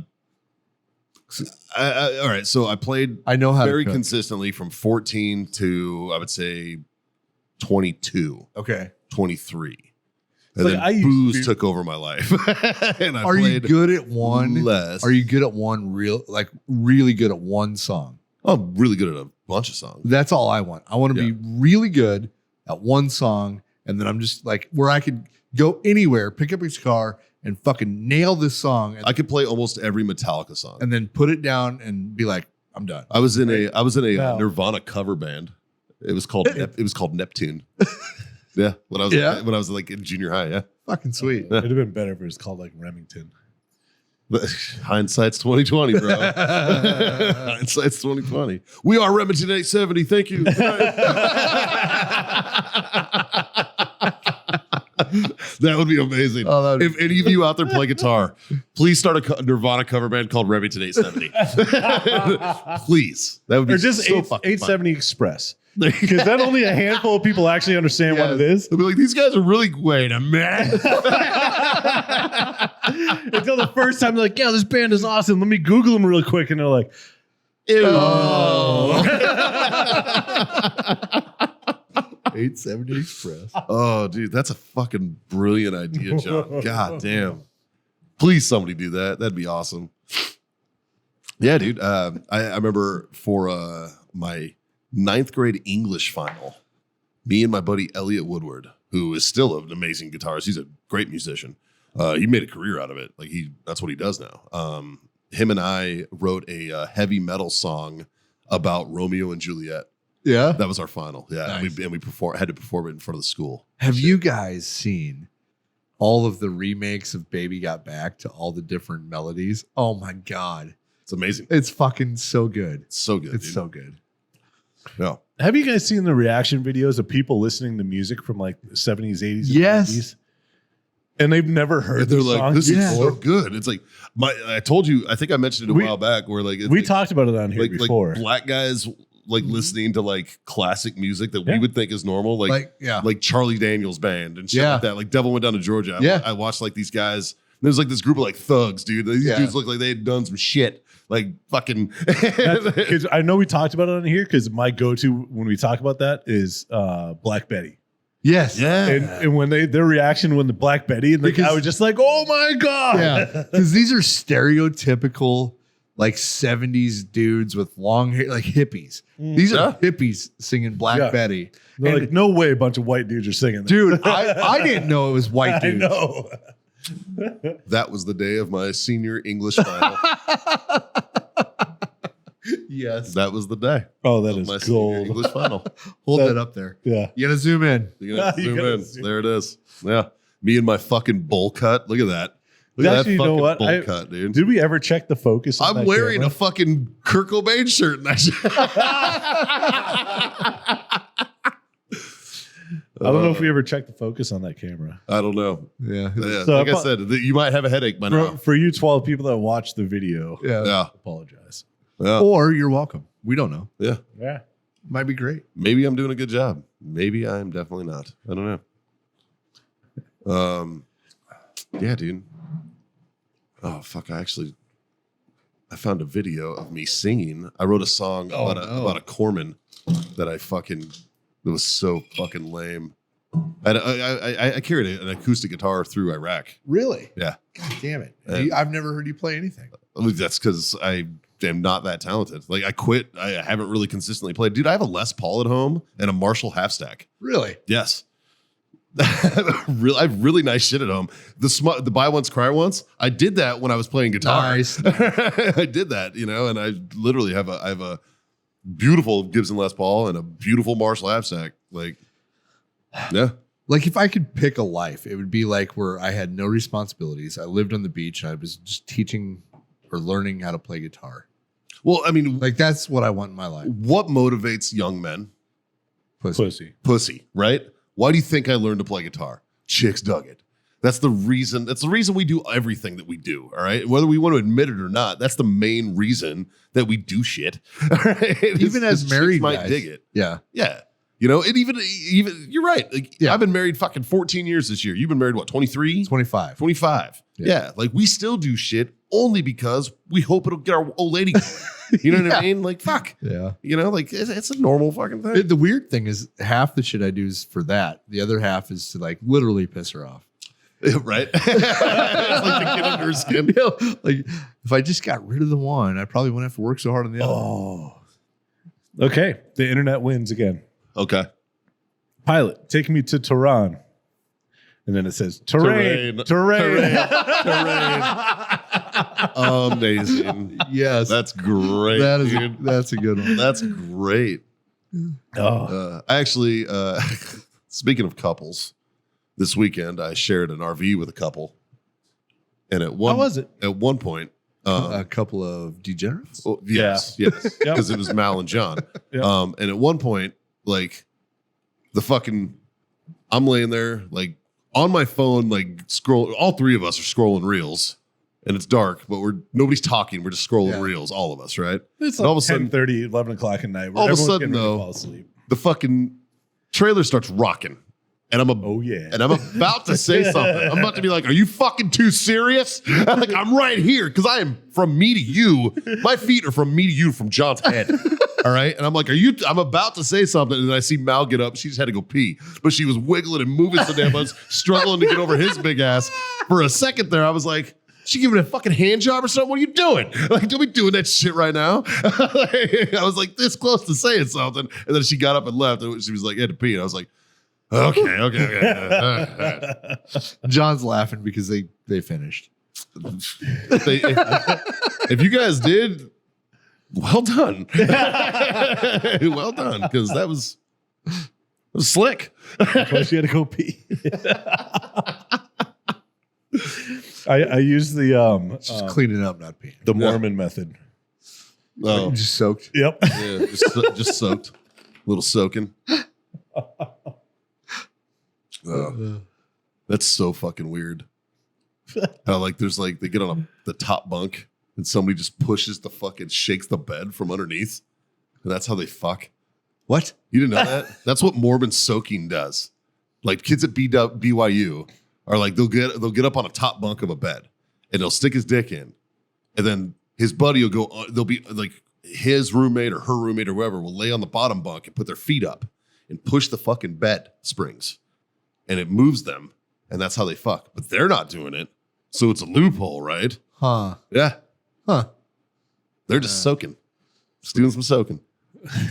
right. So I played I know how very to cook. consistently from 14 to I would say 22, Okay. 23. And Like, then I used to booze be- took over my life. And I Are you played good at one? less. Are you good at one really good at one song? I'm really good at a bunch of songs. That's all I want. I want to be really good at one song, and then I'm just like where I could go anywhere, pick up his guitar, and fucking nail this song, and, I could play almost every Metallica song. and then put it down and be like, I'm done. I was in a Wow. Nirvana cover band. It was called Neptune. Yeah, when I was like in junior high. Yeah, Fucking sweet. It'd have been better if it was called like Remington. but hindsight's 2020, bro. Hindsight's 2020. We are Remington 870. Thank you. That would be amazing. Oh, that'd be- If any of you out there play guitar, please start a Nirvana cover band called Remington 870. Please, that would be Or just so fucking 870 Express. Because then only a handful of people actually understand what it is. They'll be like, these guys are really. Wait a minute. Until the first time they're like, yeah, this band is awesome. Let me Google them real quick. And they're like, ew. Oh. 870 Express. Oh, dude, that's a fucking brilliant idea, John. God damn. Please, somebody do that. That'd be awesome. Yeah, dude. I remember for my 9th grade English final, me and my buddy Elliot Woodward, who is still an amazing guitarist. He's a great musician. He made a career out of it. Like that's what he does now. Him and I wrote a heavy metal song about Romeo and Juliet. Yeah. That was our final. Yeah. Nice. And we had to perform it in front of the school. Have you guys seen all of the remakes of Baby Got Back to all the different melodies? Oh my God. It's amazing. It's fucking so good. It's so good. It's dude. so good. Yeah. Have you guys seen the reaction videos of people listening to music from like the 70s, 80s, and Yes. 90s? And they've never heard They're the like, song this is so before? good. It's like I told you, I think I mentioned it a while back where like it's We like, talked about it on here before. like black guys like listening to like classic music that we would think is normal, like Charlie Daniels band and shit like that. Like Devil Went Down to Georgia. I watched like these guys. There's like this group of like thugs, dude. These dudes look like they had done some shit. Like fucking. Because I know we talked about it on here because my go-to when we talk about that is Black Betty. Yes. Yeah. And when their reaction when the Black Betty and I was just like, oh my God. Yeah. Because these are stereotypical like 70s dudes with long hair, like hippies. These are hippies singing Black Betty. They're like, no way a bunch of white dudes are singing this. Dude, I didn't know it was white dudes. I know. That was the day of my senior English final. Yes. That was the day. Oh, that of is my senior gold. English final. Hold that up there. Yeah. You gotta zoom in. You gotta You zoom gotta in. zoom. There it is. Yeah. Me and my fucking bowl cut. Look at that. Look at Actually, that you know fucking what? bowl cut, dude. Did we ever check the focus? On I'm that wearing camera? a fucking Kurt Cobain shirt in that shit. I don't know if we ever checked the focus on that camera. I don't know. Yeah. Yeah, So like I said, you might have a headache by now. For you 12 people that watch the video, Yeah. apologize. Yeah. Or you're welcome. We don't know. Yeah. Yeah. Might be great. Maybe I'm doing a good job. Maybe I'm definitely not. I don't know. Yeah, dude. Oh fuck! I found a video of me singing. I wrote a song about a corpsman that that was so fucking lame. I carried an acoustic guitar through Iraq. Really? Yeah. God damn it. Yeah. I've never heard you play anything. That's because I am not that talented. Like I quit. I haven't really consistently played. Dude, I have a Les Paul at home and a Marshall half stack. Really? Yes. I have really nice shit at home. The buy once, cry once. I did that when I was playing guitar. Nice. I did that, and I literally have a beautiful Gibson Les Paul and a beautiful Marshall half stack. Like, yeah. Like if I could pick a life, it would be like where I had no responsibilities. I lived on the beach and I was just teaching or learning how to play guitar. Well, I mean, Like that's what I want in my life. what motivates young men? Pussy. Pussy, right? Why do you think I learned to play guitar? Chicks dug it. That's the reason. That's the reason we do everything that we do. All right, whether we want to admit it or not, that's the main reason that we do shit. All right? Even as chicks married might guys. dig it. Yeah. Yeah, and even you're right. Like, I've been married fucking 14 years this year. You've been married what, 23? 25. 25. Yeah. Yeah, like we still do shit only because we hope it'll get our old lady going. You know what I mean? Like fuck. Yeah. Like it's a normal fucking thing. The weird thing is half the shit I do is for that. The other half is to like literally piss her off. Right? It's like to get under her skin. Like if I just got rid of the one, I probably wouldn't have to work so hard on the other. Oh. Okay. The internet wins again. Okay. Pilot, take me to Tehran. And then it says terrain. Amazing. Yes. That's great. Dude. That's a good one. That's great. Oh. I actually, speaking of couples, this weekend I shared an RV with a couple. And How was it? At one point, A couple of degenerates. yes, because it was Mal and John. Yep. And at one point, like I'm laying there, like on my phone, like scroll. All three of us are scrolling reels, and it's dark, but nobody's talking. We're just scrolling reels, all of us, right? It's And like all of a sudden, 10:30, 11 o'clock at night. all of a everyone's sudden, getting ready to though, fall asleep. the fucking trailer starts rocking, and I'm about to say something. I'm about to be like, "Are you fucking too serious?" Like I'm right here because I am from me to you. My feet are from me to you from John's head. All right. And I'm like, I'm about to say something. And then I see Mal get up. She just had to go pee. But she was wiggling and moving so damn much, struggling to get over his big ass. For a second there, I was like, She giving a fucking hand job or something? What are you doing? Like, don't be doing that shit right now. I was like this close to saying something. And then she got up and left. And she was like, had to pee. And I was like, okay. John's laughing because they finished. If you guys did, well done. Well done. Because that was slick. Plus, you had to go pee. I use the Just cleaning up, not peeing. the Mormon method. Oh, Just soaked. Yep. yeah, just soaked. A little soaking. That's so fucking weird. How like there's like they get on the top bunk and somebody just pushes the fucking shakes the bed from underneath, and that's how they fuck. What? You didn't know that? That's what Mormon soaking does. Like kids at BYU are like they'll get up on a top bunk of a bed and they'll stick his dick in, and then his buddy will go. They'll be like his roommate or her roommate or whoever will lay on the bottom bunk and put their feet up and push the fucking bed springs, and it moves them, and that's how they fuck. But they're not doing it, so it's a loophole, right? Huh. Yeah, Huh. they're just soaking, just doing some soaking.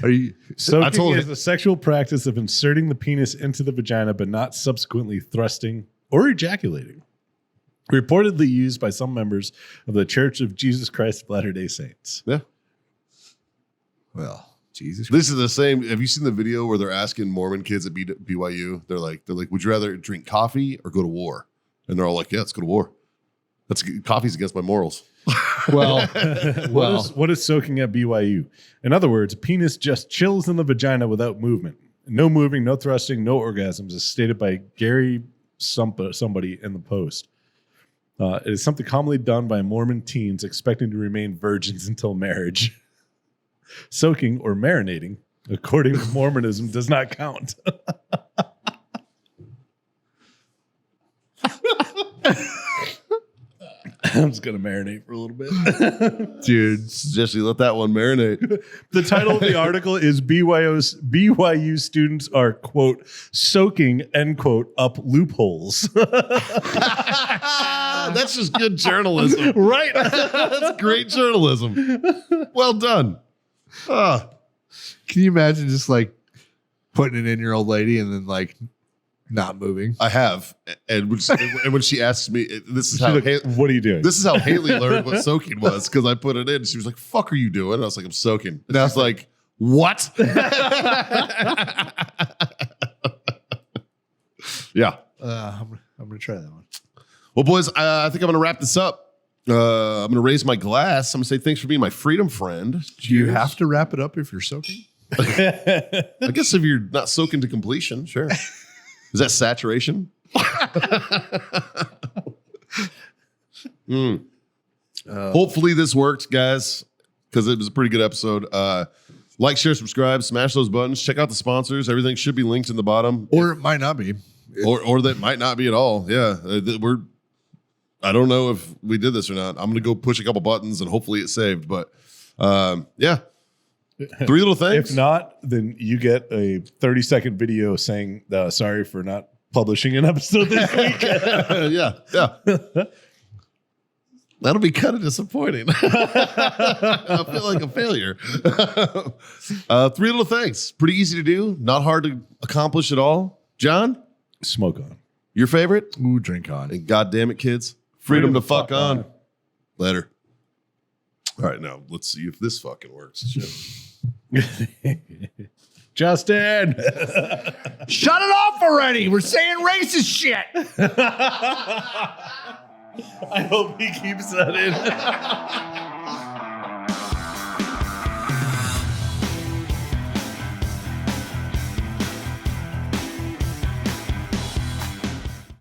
Are you? Soaking is the sexual practice of inserting the penis into the vagina, but not subsequently thrusting or ejaculating. Reportedly used by some members of the Church of Jesus Christ of Latter-day Saints. Yeah. Well, Jesus. This is the same. Have you seen the video where they're asking Mormon kids at BYU? They're like, would you rather drink coffee or go to war? And they're all like, yeah, let's go to war. Coffee's against my morals. Well, What is soaking at BYU? In other words, penis just chills in the vagina without movement. No moving, no thrusting, no orgasms, as stated by Gary somebody in the Post. It is something commonly done by Mormon teens expecting to remain virgins until marriage. Soaking or marinating, according to Mormonism, does not count. I'm just going to marinate for a little bit. Dude, suggest you let that one marinate. The title of the article is BYU students are, quote, soaking, end quote, up loopholes. That's just good journalism. Right. That's great journalism. Well done. can you imagine just like putting it in your old lady and then like not moving? I have. And when she asks me, this is how Like, what are you doing? this is how Haley learned what soaking was, because I put it in. She was like, fuck are you doing? And I was like, I'm soaking. And I was like, what? Yeah. I'm gonna try that one. Well, boys, I think I'm going to wrap this up. I'm going to raise my glass. I'm going to say thanks for being my freedom friend. Do you have to wrap it up if you're soaking? I guess if you're not soaking to completion, sure. Is that saturation? Hopefully this worked, guys, because it was a pretty good episode. Like, share, subscribe, smash those buttons. Check out the sponsors. Everything should be linked in the bottom. Or it might not be. Or that might not be at all. Yeah. I don't know if we did this or not. I'm going to go push a couple buttons and hopefully it's saved. But yeah. 3 little things. If not, then you get a 30-second video saying, sorry for not publishing an episode this week. Yeah. That'll be kind of disappointing. I feel like a failure. 3 little things. Pretty easy to do. Not hard to accomplish at all. John? Smoke on. Your favorite? Ooh, drink on. And God damn it, kids. Freedom to fuck on. Later. All right, now let's see if this fucking works. Justin! Shut it off already. We're saying racist shit. I hope he keeps that in.